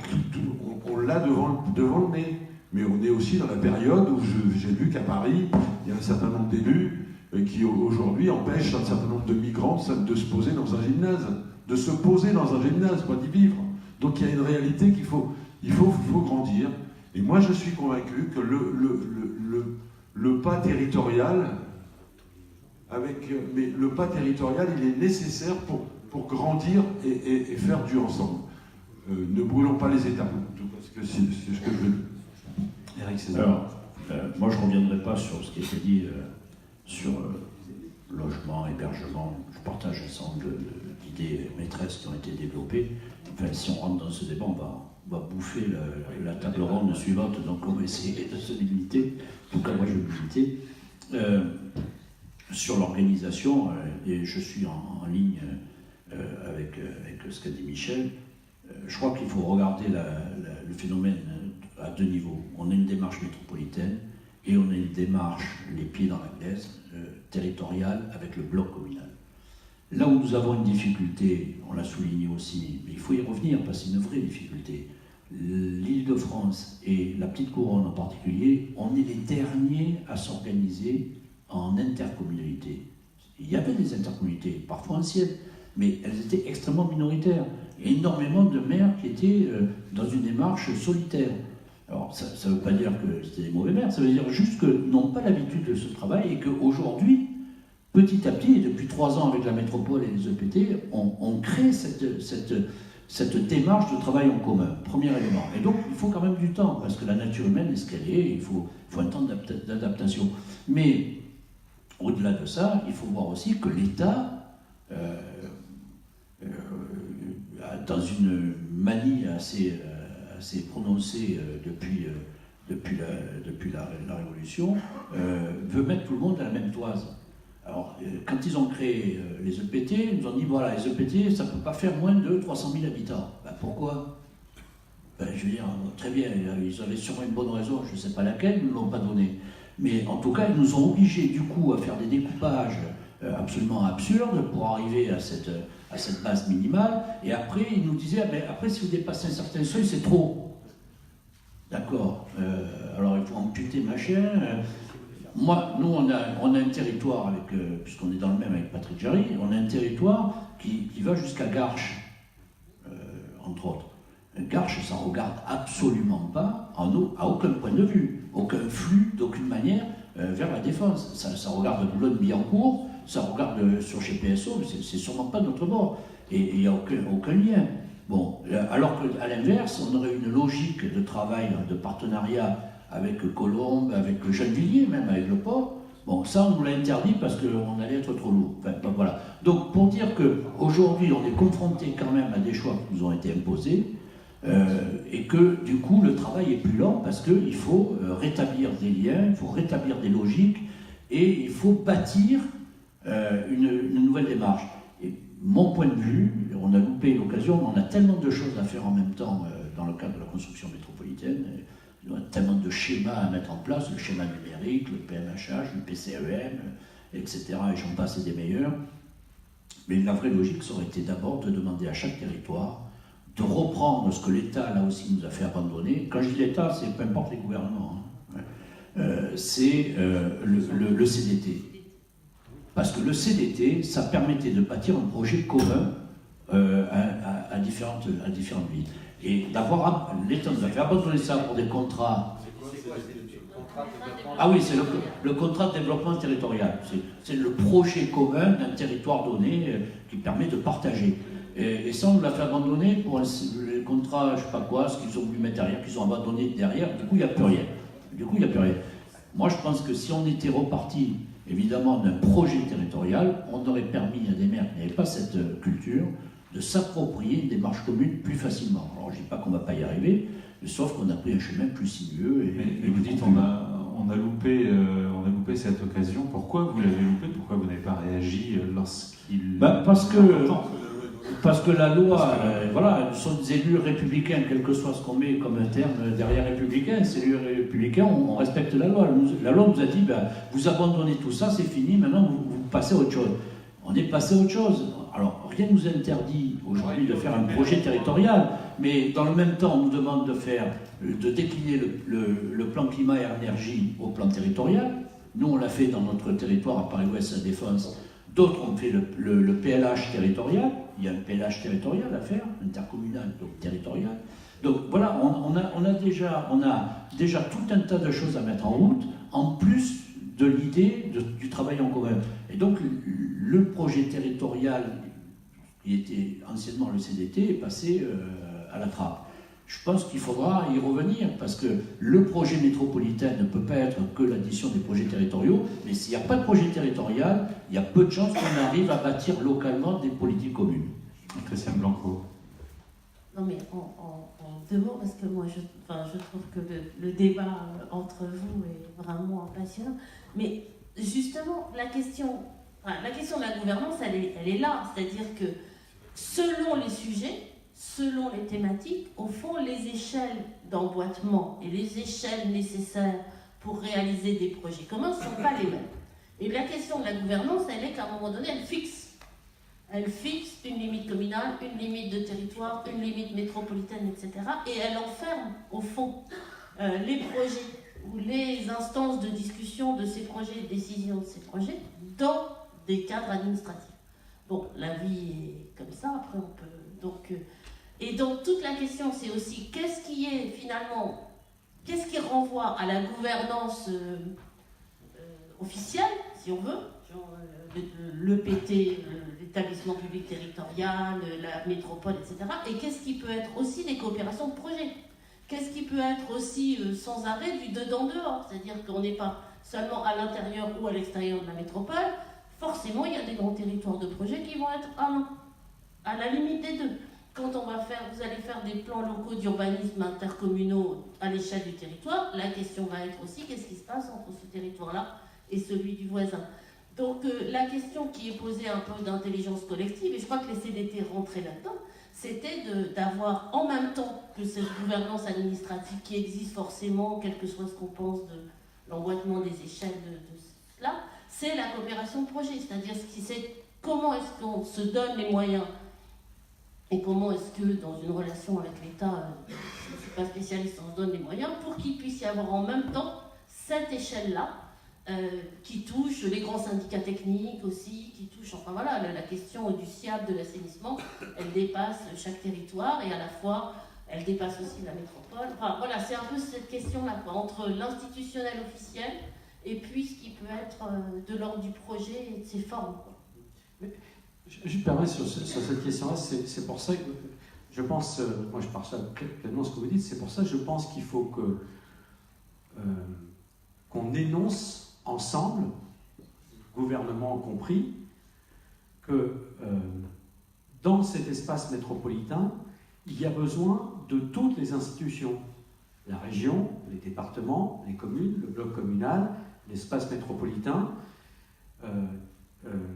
on l'a devant le nez. Mais on est aussi dans la période où j'ai lu qu'à Paris, il y a un certain nombre d'élus qui aujourd'hui empêchent un certain nombre de migrants de se poser dans un gymnase, pas d'y vivre. Donc il y a une réalité qu'il faut grandir. Et moi je suis convaincu que le pas territorial, mais le pas territorial, il est nécessaire pour grandir et faire du ensemble. Ne brûlons pas les étapes, parce que c'est ce que je veux dire. Eric César. Alors, moi je ne reviendrai pas sur ce qui a été dit sur logement, hébergement. Je partage un certain nombre d'idées maîtresses qui ont été développées. Enfin, si on rentre dans ce débat, on va bouffer la table ronde suivante, donc on va essayer de se limiter. En tout cas, moi je vais me limiter. Sur l'organisation, et je suis en ligne avec ce qu'a dit Michel, je crois qu'il faut regarder le phénomène à deux niveaux. On a une démarche métropolitaine et on a une démarche, les pieds dans la glaise, territoriale avec le bloc communal. Là où nous avons une difficulté, on l'a souligné aussi, mais il faut y revenir parce que c'est une vraie difficulté. L'Île-de-France et la Petite Couronne en particulier, on est les derniers à s'organiser en intercommunalité. Il y avait des intercommunalités, parfois anciennes, mais elles étaient extrêmement minoritaires. Il y a énormément de maires qui étaient dans une démarche solitaire. Alors, ça ne veut pas dire que c'était des mauvais maires, ça veut dire juste qu'ils n'ont pas l'habitude de ce travail et qu'aujourd'hui, petit à petit, et depuis 3 ans avec la métropole et les EPT, on crée cette démarche de travail en commun, premier élément. Et donc, il faut quand même du temps, parce que la nature humaine est ce qu'elle est, il faut un temps d'adaptation. Mais, au-delà de ça, il faut voir aussi que l'État, dans une manie assez prononcée depuis la Révolution, veut mettre tout le monde à la même toise. Alors, quand ils ont créé les EPT, ils nous ont dit, voilà, les EPT, ça ne peut pas faire moins de 300 000 habitants. Ben, pourquoi? Je veux dire, très bien, ils avaient sûrement une bonne raison, je ne sais pas laquelle, ils ne l'ont pas donné. Mais en tout cas, ils nous ont obligés, du coup, à faire des découpages absolument absurdes pour arriver à cette base minimale. Et après, ils nous disaient, mais après, si vous dépassez un certain seuil, c'est trop. D'accord. Alors, il faut amputer machin. Nous, on a un territoire, puisqu'on est dans le même avec Patrick Jarry, on a un territoire qui va jusqu'à Garches, entre autres. Garches, ça ne regarde absolument pas, à aucun point de vue, aucun flux, d'aucune manière, vers la défense. Ça regarde Boulogne-Billancourt, ça regarde sur GPSO, mais c'est sûrement pas notre bord. Et il n'y a aucun lien. Bon, alors qu'à l'inverse, on aurait une logique de travail, de partenariat avec Colombes, avec Gennevilliers, même avec le port. Bon, ça, on nous l'a interdit parce qu'on allait être trop lourd. Enfin, voilà. Donc, pour dire qu'aujourd'hui, on est confronté quand même à des choix qui nous ont été imposés, et que, du coup, le travail est plus lent parce qu'il faut rétablir des liens, il faut rétablir des logiques, et il faut bâtir une nouvelle démarche. Et mon point de vue, on a loupé l'occasion, mais on a tellement de choses à faire en même temps dans le cadre de la construction métropolitaine. Il y a tellement de schémas à mettre en place, le schéma numérique, le PMHH, le PCEM, etc. Et j'en passe et des meilleurs. Mais la vraie logique, ça aurait été d'abord de demander à chaque territoire de reprendre ce que l'État, là aussi, nous a fait abandonner. Quand je dis l'État, c'est peu importe les gouvernements. C'est le CDT. Parce que le CDT, ça permettait de bâtir un projet commun à différentes villes. Et l'État nous a fait abandonner ça pour des contrats Ah oui, c'est le contrat de développement territorial. C'est le projet commun d'un territoire donné qui permet de partager. Et ça, on nous l'a fait abandonner pour les contrats, je ne sais pas quoi, ce qu'ils ont voulu mettre derrière, qu'ils ont abandonné derrière. Du coup, il n'y a plus rien. Moi, je pense que si on était reparti, évidemment, d'un projet territorial, on aurait permis à des maires qui n'avaient pas cette culture de s'approprier une démarche commune plus facilement. Alors, je ne dis pas qu'on ne va pas y arriver, sauf qu'on a pris un chemin plus sinueux. Mais vous dites on a loupé cette occasion. Pourquoi vous l'avez loupé? Pourquoi vous n'avez pas réagi lorsqu'il... Parce que la loi, voilà, nous sommes des élus républicains, quel que soit ce qu'on met comme un terme derrière républicain, ces élus républicains, on respecte la loi. La loi nous a dit, vous abandonnez tout ça, c'est fini, maintenant vous passez à autre chose. On est passé à autre chose. Alors, rien ne nous interdit aujourd'hui de faire un projet territorial, mais dans le même temps, on nous demande de décliner le plan climat et énergie au plan territorial. Nous, on l'a fait dans notre territoire à Paris-Ouest, à la Défense. D'autres ont fait le PLH territorial. Il y a un PLH territorial à faire, intercommunal, donc territorial. Donc voilà, on a déjà tout un tas de choses à mettre en route, en plus de l'idée du travail en commun. Et donc le projet territorial, qui était anciennement le CDT, est passé à la trappe. Je pense qu'il faudra y revenir, parce que le projet métropolitain ne peut pas être que l'addition des projets territoriaux, mais s'il n'y a pas de projet territorial, il y a peu de chances qu'on arrive à bâtir localement des politiques communes. Christiane Blanco. Non mais en deux mots, parce que moi je trouve que le débat entre vous est vraiment passionnant, mais justement la question de la gouvernance, elle est là, c'est-à-dire que selon les sujets, selon les thématiques, au fond, les échelles d'emboîtement et les échelles nécessaires pour réaliser des projets communs ne sont pas les mêmes. Et la question de la gouvernance, elle est qu'à un moment donné, elle fixe une limite communale, une limite de territoire, une limite métropolitaine, etc. Et elle enferme, au fond, les projets ou les instances de discussion de ces projets, de décision de ces projets, dans des cadres administratifs. Bon, la vie est comme ça, après on peut... Et donc toute la question, c'est aussi qu'est-ce qui renvoie à la gouvernance officielle, si on veut, genre l'EPT, l'établissement public territorial, la métropole, etc. Et qu'est-ce qui peut être aussi des coopérations de projets? Qu'est-ce qui peut être aussi sans arrêt du dedans-dehors? C'est-à-dire qu'on n'est pas seulement à l'intérieur ou à l'extérieur de la métropole. Forcément, il y a des grands territoires de projets qui vont être à la limite des deux. Quand vous allez faire des plans locaux d'urbanisme intercommunaux à l'échelle du territoire, la question va être aussi qu'est-ce qui se passe entre ce territoire-là et celui du voisin. Donc la question qui est posée un peu d'intelligence collective, et je crois que les CDT rentraient là-dedans, c'était d'avoir en même temps que cette gouvernance administrative qui existe forcément, quel que soit ce qu'on pense de l'emboîtement des échelles de cela, c'est la coopération de projet, c'est-à-dire comment est-ce qu'on se donne les moyens et comment est-ce que, dans une relation avec l'État, je ne suis pas spécialiste, on se donne les moyens pour qu'il puisse y avoir en même temps cette échelle-là qui touche les grands syndicats techniques aussi, qui touche, enfin voilà, la question du SIAB, de l'assainissement, elle dépasse chaque territoire et à la fois, elle dépasse aussi la métropole. Enfin voilà, c'est un peu cette question-là, entre l'institutionnel officiel et puis ce qui peut être de l'ordre du projet et de ses formes, quoi. Je me permets sur cette question-là, c'est pour ça que je pense, moi je partage pleinement ce que vous dites, c'est pour ça que je pense qu'il faut qu'on énonce ensemble, gouvernement compris, que dans cet espace métropolitain, il y a besoin de toutes les institutions, la région, les départements, les communes, le bloc communal, l'espace métropolitain.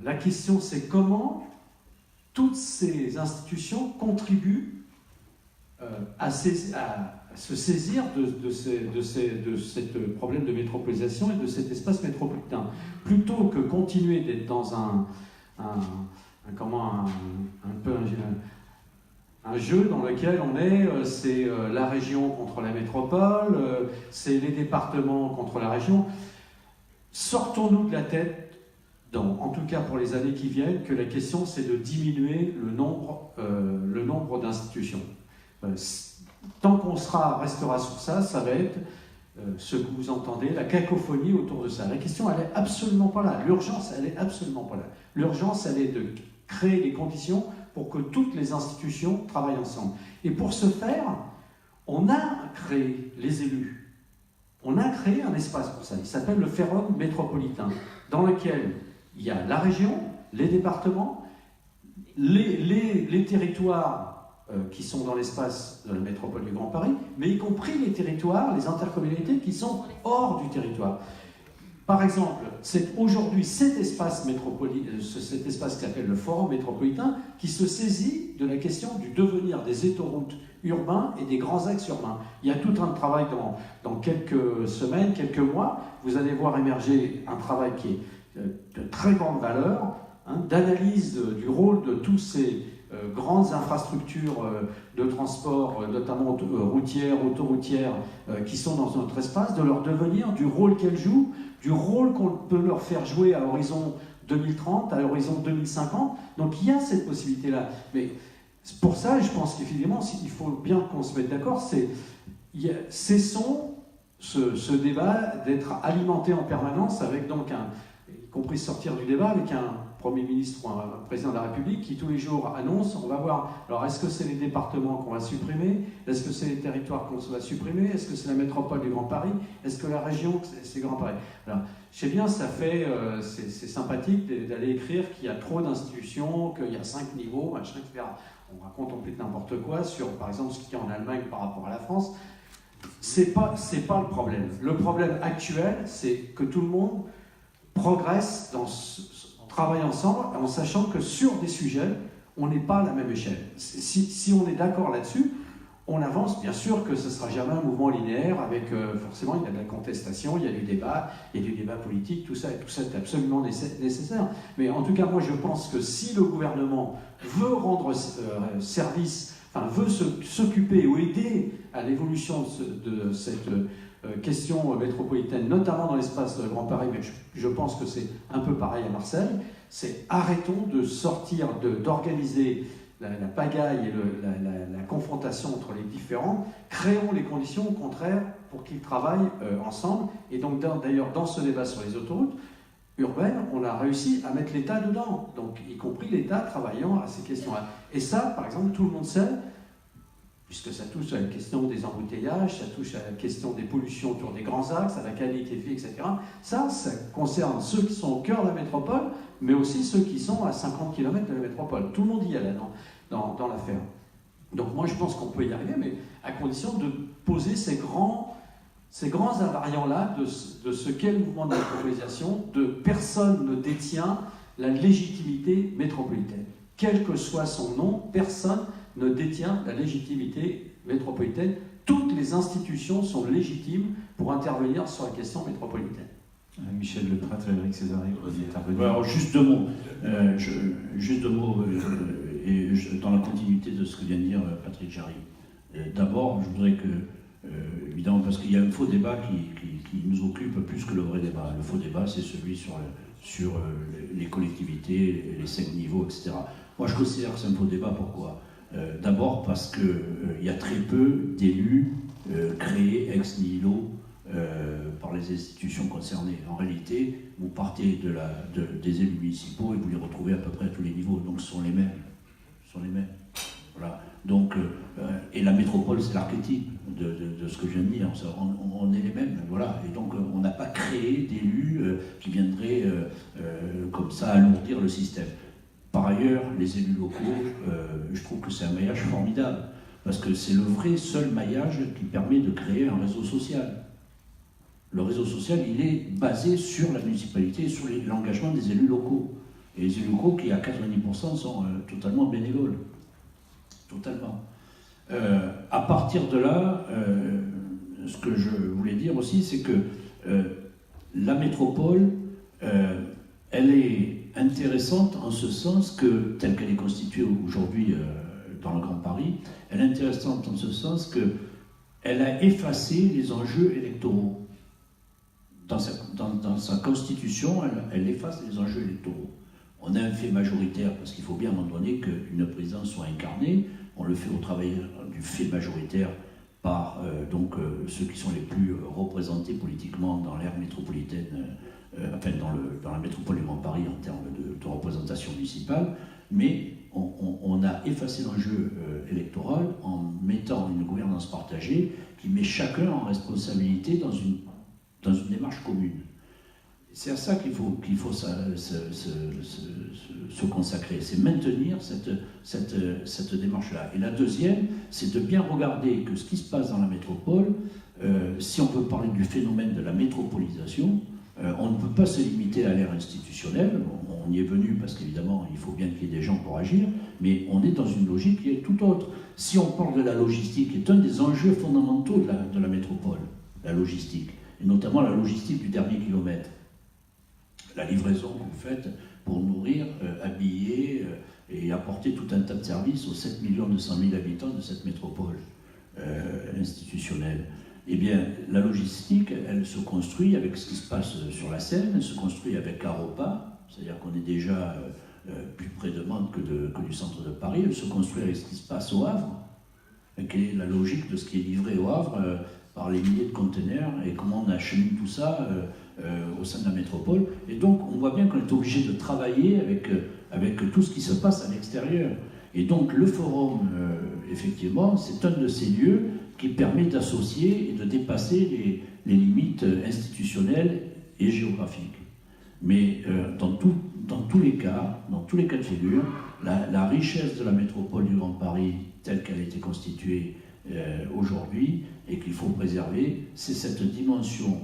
La question, c'est comment toutes ces institutions contribuent à se saisir de ce problème de métropolisation et de cet espace métropolitain. Plutôt que continuer d'être dans un jeu dans lequel on est, c'est la région contre la métropole, c'est les départements contre la région. Sortons-nous de la tête, en tout cas pour les années qui viennent, que la question c'est de diminuer le nombre d'institutions. Tant qu'on restera sur ça, ça va être ce que vous entendez, la cacophonie autour de ça. La question, elle n'est absolument pas là. L'urgence, elle n'est absolument pas là. L'urgence, elle est de créer les conditions pour que toutes les institutions travaillent ensemble. Et pour ce faire, on a créé, les élus, on a créé un espace pour ça. Il s'appelle le Forum métropolitain, dans lequel il y a la région, les départements, les territoires qui sont dans l'espace de la métropole du Grand Paris, mais y compris les territoires, les intercommunalités qui sont hors du territoire. Par exemple, c'est aujourd'hui cet espace qui s'appelle le Forum métropolitain qui se saisit de la question du devenir des étoroutes urbains et des grands axes urbains. Il y a tout un travail dans quelques semaines, quelques mois. Vous allez voir émerger un travail qui est de très grande valeur, d'analyse du rôle de tous ces grandes infrastructures de transport, notamment routières, autoroutières, qui sont dans notre espace, de leur devenir, du rôle qu'elles jouent, du rôle qu'on peut leur faire jouer à l'horizon 2030, à l'horizon 2050. Donc il y a cette possibilité-là. Mais pour ça, je pense qu'effectivement, il faut bien qu'on se mette d'accord, cessons ce débat d'être alimenté en permanence avec donc y compris sortir du débat avec un Premier ministre ou un président de la République qui tous les jours annonce, on va voir, alors est-ce que c'est les départements qu'on va supprimer? Est-ce que c'est les territoires qu'on va supprimer? Est-ce que c'est la métropole du Grand Paris? Est-ce que la région, c'est Grand Paris? Alors, je sais bien, ça fait, c'est sympathique d'aller écrire qu'il y a trop d'institutions, qu'il y a 5 niveaux, machin, etc. On raconte complètement n'importe quoi sur, par exemple, ce qu'il y a en Allemagne par rapport à la France. C'est pas le problème. Le problème actuel, c'est que tout le monde progresse travaille ensemble en sachant que sur des sujets, on n'est pas à la même échelle. Si on est d'accord là-dessus, on avance. Bien sûr que ce ne sera jamais un mouvement linéaire avec, forcément, il y a de la contestation, il y a du débat politique, tout ça est absolument nécessaire. Mais en tout cas, moi, je pense que si le gouvernement veut rendre service, enfin, veut s'occuper ou aider à l'évolution de cette question métropolitaine, notamment dans l'espace de Grand Paris, mais je pense que c'est un peu pareil à Marseille, c'est arrêtons de sortir, d'organiser la pagaille et la confrontation entre les différents, créons les conditions au contraire pour qu'ils travaillent ensemble. Et donc d'ailleurs dans ce débat sur les autoroutes urbaines, on a réussi à mettre l'État dedans, donc y compris l'État travaillant à ces questions-là. Et ça, par exemple, tout le monde sait, puisque ça touche à la question des embouteillages, ça touche à la question des pollutions autour des grands axes, à la qualité de vie, etc. Ça concerne ceux qui sont au cœur de la métropole, mais aussi ceux qui sont à 50 km de la métropole. Tout le monde y est là dans l'affaire. Donc moi je pense qu'on peut y arriver, mais à condition de poser ces grands invariants-là de ce qu'est le mouvement de métropolisation, de personne ne détient la légitimité métropolitaine. Quel que soit son nom, personne ne détient la légitimité métropolitaine. Toutes les institutions sont légitimes pour intervenir sur la question métropolitaine. Michel Leprat, Frédéric Césari, vous vouliez intervenir. Alors, juste deux mots. Et dans la continuité de ce que vient de dire Patrick Jarry. D'abord, je voudrais que, évidemment, parce qu'il y a un faux débat qui nous occupe plus que le vrai débat. Le faux débat, c'est celui sur les collectivités, les 5 niveaux, etc. Moi, je considère que c'est un faux débat. Pourquoi ? D'abord parce qu'il y a très peu d'élus créés ex nihilo par les institutions concernées. En réalité, vous partez des élus municipaux et vous les retrouvez à peu près à tous les niveaux. Donc ce sont les mêmes. Voilà. Donc, et la métropole, c'est l'archétype de ce que je viens de dire. On est les mêmes. Voilà. Et donc, on n'a pas créé d'élus qui viendraient comme ça alourdir le système. Par ailleurs, les élus locaux, je trouve que c'est un maillage formidable, parce que c'est le vrai seul maillage qui permet de créer un réseau social. Le réseau social, il est basé sur la municipalité et sur l'engagement des élus locaux. Et les élus locaux, qui à 90% sont totalement bénévoles. Totalement. À partir de là, ce que je voulais dire aussi, c'est que la métropole, elle est intéressante en ce sens que, telle qu'elle est constituée aujourd'hui dans le Grand Paris, elle est intéressante en ce sens qu'elle a effacé les enjeux électoraux. Dans sa constitution, elle efface les enjeux électoraux. On a un fait majoritaire, parce qu'il faut bien à un moment donné qu'une présidence soit incarnée. On le fait au travers du fait majoritaire par ceux qui sont les plus représentés politiquement dans l'ère métropolitaine, dans la métropole du Grand Paris en termes de représentation municipale, mais on a effacé l'enjeu électoral en mettant une gouvernance partagée qui met chacun en responsabilité dans une démarche commune. C'est à ça qu'il faut se consacrer, c'est maintenir cette démarche-là. Et la deuxième, c'est de bien regarder que ce qui se passe dans la métropole, si on peut parler du phénomène de la métropolisation, on ne peut pas se limiter à l'ère institutionnelle. On y est venu parce qu'évidemment, il faut bien qu'il y ait des gens pour agir, mais on est dans une logique qui est tout autre. Si on parle de la logistique, qui est un des enjeux fondamentaux de la métropole, la logistique, et notamment la logistique du dernier kilomètre, la livraison que vous faites pour nourrir, habiller et apporter tout un tas de services aux 7 200 000 habitants de cette métropole institutionnelle. Eh bien, la logistique, elle se construit avec ce qui se passe sur la Seine, elle se construit avec Aropa, c'est-à-dire qu'on est déjà plus près de Mantes que du centre de Paris, elle se construit avec ce qui se passe au Havre, quelle est la logique de ce qui est livré au Havre par les milliers de conteneurs et comment on achemine tout ça au sein de la métropole. Et donc, on voit bien qu'on est obligé de travailler avec tout ce qui se passe à l'extérieur. Et donc, le forum, effectivement, c'est un de ces lieux qui permet d'associer et de dépasser les limites institutionnelles et géographiques. Mais dans tous les cas de figure, la richesse de la métropole du Grand Paris, telle qu'elle a été constituée aujourd'hui et qu'il faut préserver, c'est cette dimension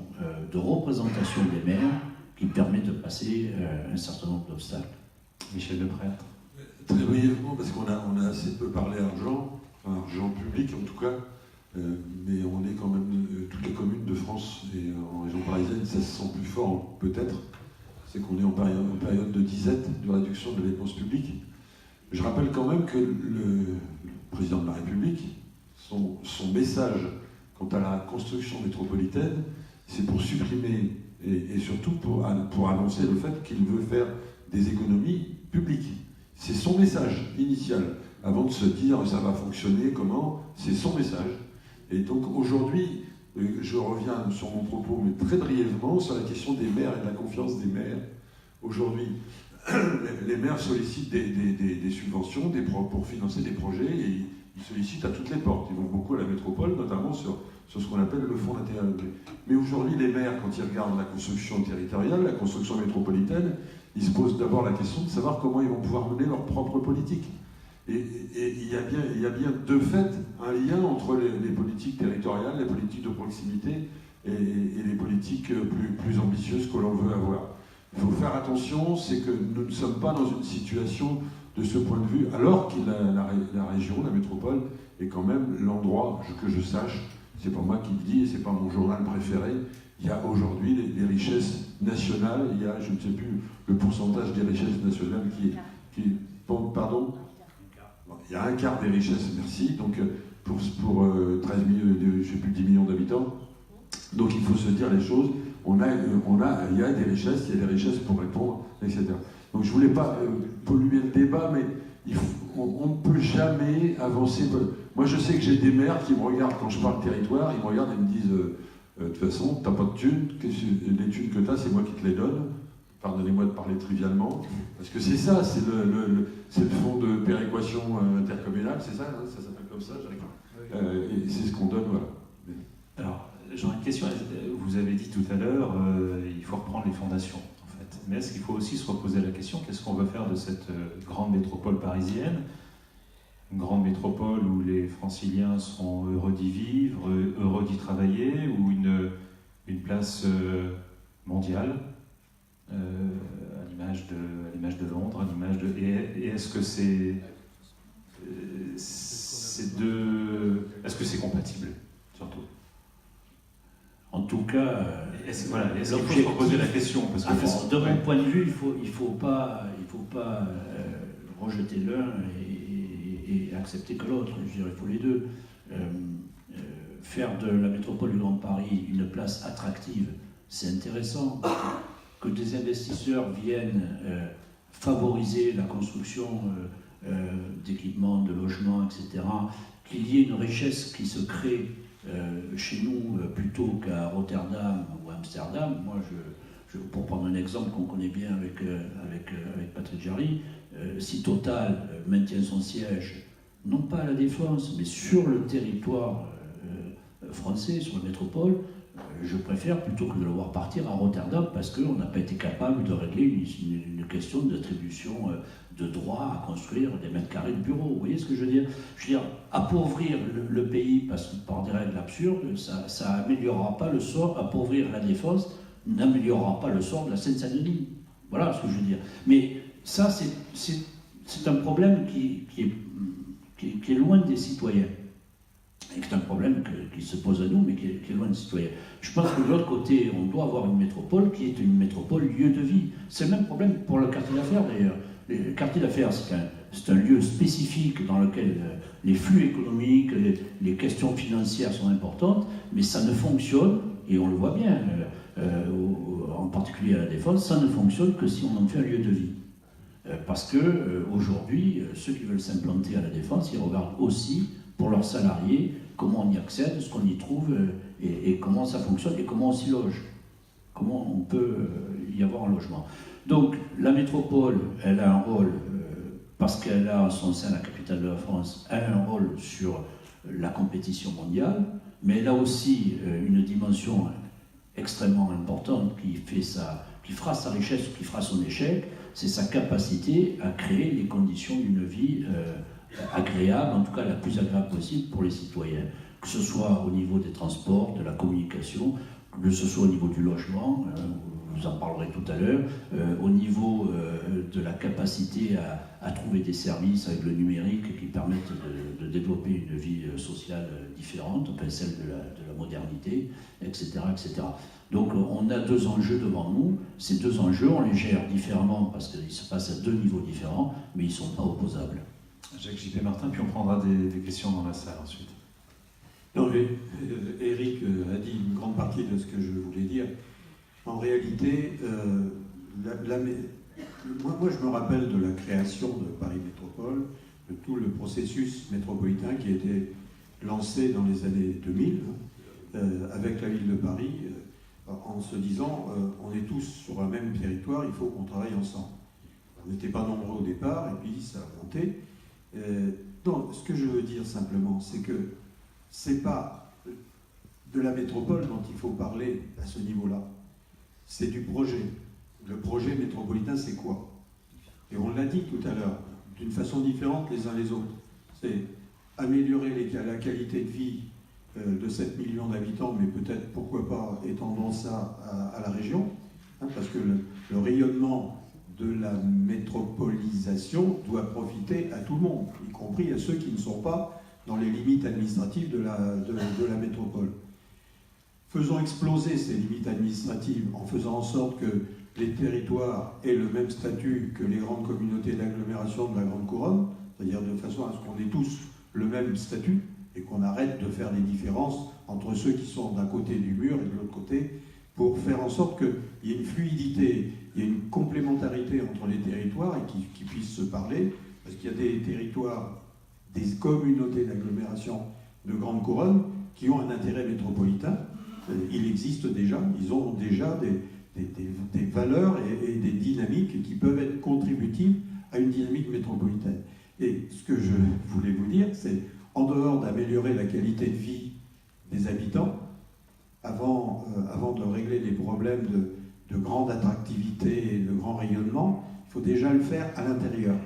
de représentation des maires qui permet de passer un certain nombre d'obstacles. Michel Leprêtre. Très brièvement, parce qu'on a assez peu parlé argent public en tout cas, mais on est quand même, toutes les communes de France et en région parisienne, ça se sent plus fort peut-être, c'est qu'on est en période de disette, de réduction de dépenses publiques. Je rappelle quand même que le président de la République, son message quant à la construction métropolitaine, c'est pour supprimer et surtout pour annoncer le fait qu'il veut faire des économies publiques. C'est son message initial, avant de se dire ça va fonctionner, comment, c'est son message. Et donc aujourd'hui, je reviens sur mon propos, mais très brièvement, sur la question des maires et de la confiance des maires. Aujourd'hui, les maires sollicitent des subventions pour financer des projets et ils sollicitent à toutes les portes. Ils vont beaucoup à la métropole, notamment sur ce qu'on appelle le fonds d'intérêt. Mais aujourd'hui, les maires, quand ils regardent la construction territoriale, la construction métropolitaine, ils se posent d'abord la question de savoir comment ils vont pouvoir mener leur propre politique. Et il y a bien de fait un lien entre les politiques territoriales, les politiques de proximité et les politiques plus ambitieuses que l'on veut avoir. Il faut faire attention, c'est que nous ne sommes pas dans une situation de ce point de vue, alors que la région, la métropole, est quand même l'endroit, que je sache, c'est pas moi qui le dis et c'est pas mon journal préféré, il y a aujourd'hui des richesses nationales, il y a, je ne sais plus, le pourcentage des richesses nationales qui pardon, il y a un quart des richesses, merci, donc pour 13 millions, je ne sais plus, 10 millions d'habitants. Donc il faut se dire les choses, il y a des richesses pour répondre, etc. Donc je ne voulais pas polluer le débat, mais on ne peut jamais avancer. Moi je sais que j'ai des maires qui me regardent quand je parle territoire, ils me regardent et me disent de toute façon, tu n'as pas de thunes, les thunes que tu as, c'est moi qui te les donne. Pardonnez-moi de parler trivialement, parce que c'est ça, c'est le fonds de péréquation intercommunale, c'est ça, hein, ça s'appelle comme ça, et c'est ce qu'on donne, voilà. Alors, j'aurais une question, vous avez dit tout à l'heure, il faut reprendre les fondations, en fait. Mais est-ce qu'il faut aussi se reposer la question, qu'est-ce qu'on va faire de cette grande métropole parisienne, une grande métropole où les franciliens seront heureux d'y vivre, heureux d'y travailler, ou une place mondiale à l'image de Londres, à l'image de... Et est-ce que est-ce que c'est compatible, surtout? En tout cas, est-ce qu'il faut se reposer la question parce que de mon point de vue, il faut pas rejeter l'un et accepter que l'autre. Je dirais, il faut les deux. Faire de la métropole du Grand Paris une place attractive, c'est intéressant. Que des investisseurs viennent favoriser la construction d'équipements, de logements, etc., qu'il y ait une richesse qui se crée chez nous plutôt qu'à Rotterdam ou Amsterdam. Moi, pour prendre un exemple qu'on connaît bien avec Patrick Jarry, si Total maintient son siège, non pas à la Défense, mais sur le territoire français, sur la métropole, je préfère plutôt que de le voir partir à Rotterdam parce qu'on n'a pas été capable de régler une question d'attribution de droit à construire des mètres carrés de bureaux. Vous voyez ce que je veux dire? Je veux dire, appauvrir le pays par des règles absurdes, ça améliorera pas le sort. Appauvrir la Défense n'améliorera pas le sort de la Seine-Saint-Denis. Voilà ce que je veux dire. Mais ça, c'est un problème qui est loin des citoyens. Et c'est un problème qui se pose à nous, mais qui est loin des citoyens. Je pense que de l'autre côté, on doit avoir une métropole qui est une métropole lieu de vie. C'est le même problème pour le quartier d'affaires d'ailleurs. Le quartier d'affaires, c'est un lieu spécifique dans lequel les flux économiques, les questions financières sont importantes, mais ça ne fonctionne, et on le voit bien, en particulier à la Défense, ça ne fonctionne que si on en fait un lieu de vie. Parce que aujourd'hui, ceux qui veulent s'implanter à la Défense, ils regardent aussi pour leurs salariés, comment on y accède, ce qu'on y trouve, et comment ça fonctionne, et comment on s'y loge. Comment on peut y avoir un logement. Donc, la métropole, elle a un rôle, parce qu'elle a en son sein la capitale de la France, elle a un rôle sur la compétition mondiale, mais elle a aussi une dimension extrêmement importante qui fera sa richesse ou qui fera son échec, c'est sa capacité à créer les conditions d'une vie agréable, en tout cas la plus agréable possible pour les citoyens, que ce soit au niveau des transports, de la communication, que ce soit au niveau du logement, vous en parlerez tout à l'heure, au niveau de la capacité à trouver des services avec le numérique qui permettent de développer une vie sociale différente, enfin celle de la modernité, etc., etc. Donc on a deux enjeux devant nous. Ces deux enjeux, on les gère différemment parce qu'ils se passent à deux niveaux différents, mais ils ne sont pas opposables. Jacques J.P. Martin, puis on prendra des questions dans la salle ensuite. Non, mais Eric a dit une grande partie de ce que je voulais dire. En réalité, moi je me rappelle de la création de Paris Métropole, de tout le processus métropolitain qui a été lancé dans les années 2000 avec la ville de Paris, en se disant on est tous sur un même territoire, il faut qu'on travaille ensemble. On n'était pas nombreux au départ, et puis ça a monté. Donc, ce que je veux dire simplement, c'est que c'est pas de la métropole dont il faut parler à ce niveau-là, c'est du projet. Le projet métropolitain, c'est quoi? Et on l'a dit tout à l'heure, d'une façon différente les uns les autres. C'est améliorer la qualité de vie de 7 millions d'habitants, mais peut-être, pourquoi pas, étendons ça à la région, hein, parce que le rayonnement de la métropolisation doit profiter à tout le monde, y compris à ceux qui ne sont pas dans les limites administratives de la métropole. Faisons exploser ces limites administratives en faisant en sorte que les territoires aient le même statut que les grandes communautés d'agglomération de la Grande Couronne, c'est-à-dire de façon à ce qu'on ait tous le même statut et qu'on arrête de faire des différences entre ceux qui sont d'un côté du mur et de l'autre côté, pour faire en sorte qu'il y ait une fluidité, il y ait une complémentarité entre les territoires et qui puissent se parler, parce qu'il y a des territoires, des communautés d'agglomération de Grande Couronne qui ont un intérêt métropolitain. Il existe déjà, ils ont déjà des valeurs et des dynamiques qui peuvent être contributives à une dynamique métropolitaine. Et ce que je voulais vous dire, c'est en dehors d'améliorer la qualité de vie des habitants, avant de régler les problèmes de grande attractivité et de grand rayonnement, il faut déjà le faire à l'intérieur.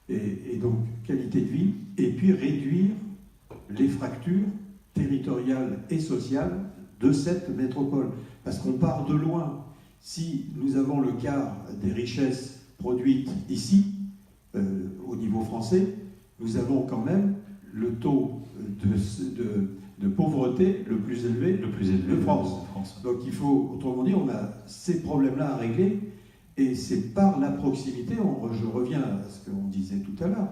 Et donc, qualité de vie, et puis réduire les fractures territoriales et sociales de cette métropole. Parce qu'on part de loin. Si nous avons le quart des richesses produites ici, au niveau français, nous avons quand même le taux de pauvreté le plus élevé de France. Donc il faut, autrement dit, on a ces problèmes-là à régler, et c'est par la proximité, je reviens à ce qu'on disait tout à l'heure,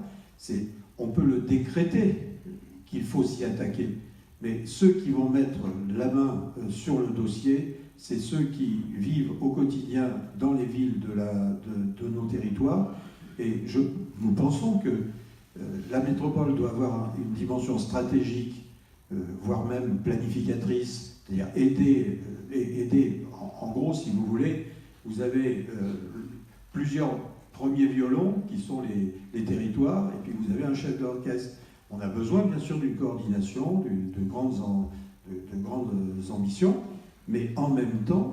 on peut le décréter qu'il faut s'y attaquer, mais ceux qui vont mettre la main sur le dossier, c'est ceux qui vivent au quotidien dans les villes de nos territoires, et nous pensons que la métropole doit avoir une dimension stratégique voire même planificatrice, c'est-à-dire aider en gros, si vous voulez, vous avez plusieurs premiers violons qui sont les territoires, et puis vous avez un chef d'orchestre. On a besoin bien sûr d'une coordination, de grandes ambitions, mais en même temps,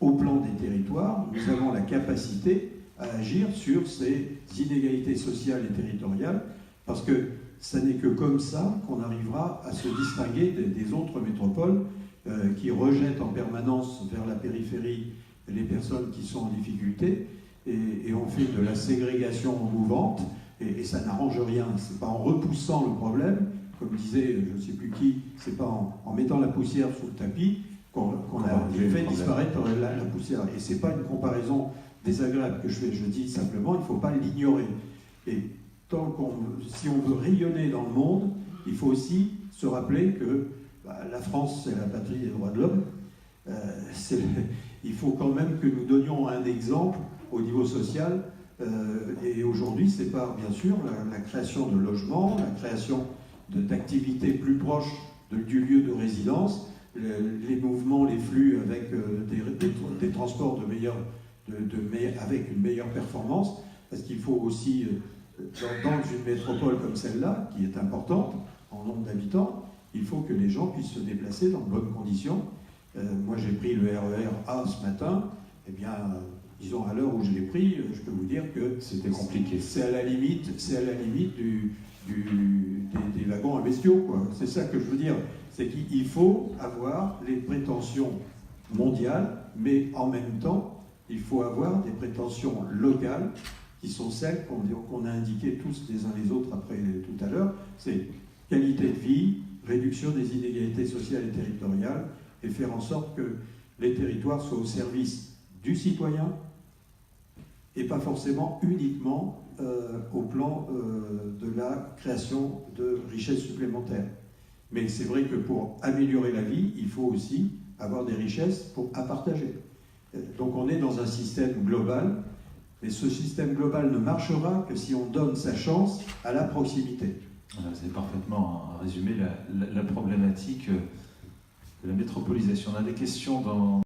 au plan des territoires, nous avons la capacité à agir sur ces inégalités sociales et territoriales, parce que ce n'est que comme ça qu'on arrivera à se distinguer des autres métropoles qui rejettent en permanence vers la périphérie les personnes qui sont en difficulté, et on fait de la ségrégation mouvante, et ça n'arrange rien. C'est pas en repoussant le problème, comme disait je ne sais plus qui, c'est pas en mettant la poussière sous le tapis qu'on a fait disparaître la poussière. Et c'est pas une comparaison désagréable que je fais, je dis simplement, il ne faut pas l'ignorer. Et si on veut rayonner dans le monde, il faut aussi se rappeler que la France, c'est la patrie des droits de l'homme. Il faut quand même que nous donnions un exemple au niveau social. Et aujourd'hui, c'est par, bien sûr, la création de logements, la création d'activités plus proches du lieu de résidence, les mouvements, les flux avec des transports avec une meilleure performance, parce qu'il faut aussi, dans une métropole comme celle-là, qui est importante en nombre d'habitants, il faut que les gens puissent se déplacer dans de bonnes conditions. Moi, j'ai pris le RER A ce matin, eh bien, disons à l'heure où je l'ai pris, je peux vous dire que c'était compliqué. C'est à la limite des wagons à bestiaux, quoi. C'est ça que je veux dire. C'est qu'il faut avoir les prétentions mondiales, mais en même temps, il faut avoir des prétentions locales, qui sont celles qu'on a indiquées tous les uns les autres après tout à l'heure. C'est qualité de vie, réduction des inégalités sociales et territoriales, et faire en sorte que les territoires soient au service du citoyen, et pas forcément uniquement au plan de la création de richesses supplémentaires. Mais c'est vrai que pour améliorer la vie, il faut aussi avoir des richesses à partager. Donc on est dans un système global, mais ce système global ne marchera que si on donne sa chance à la proximité. Vous avez parfaitement résumé la problématique de la métropolisation. On a des questions dans...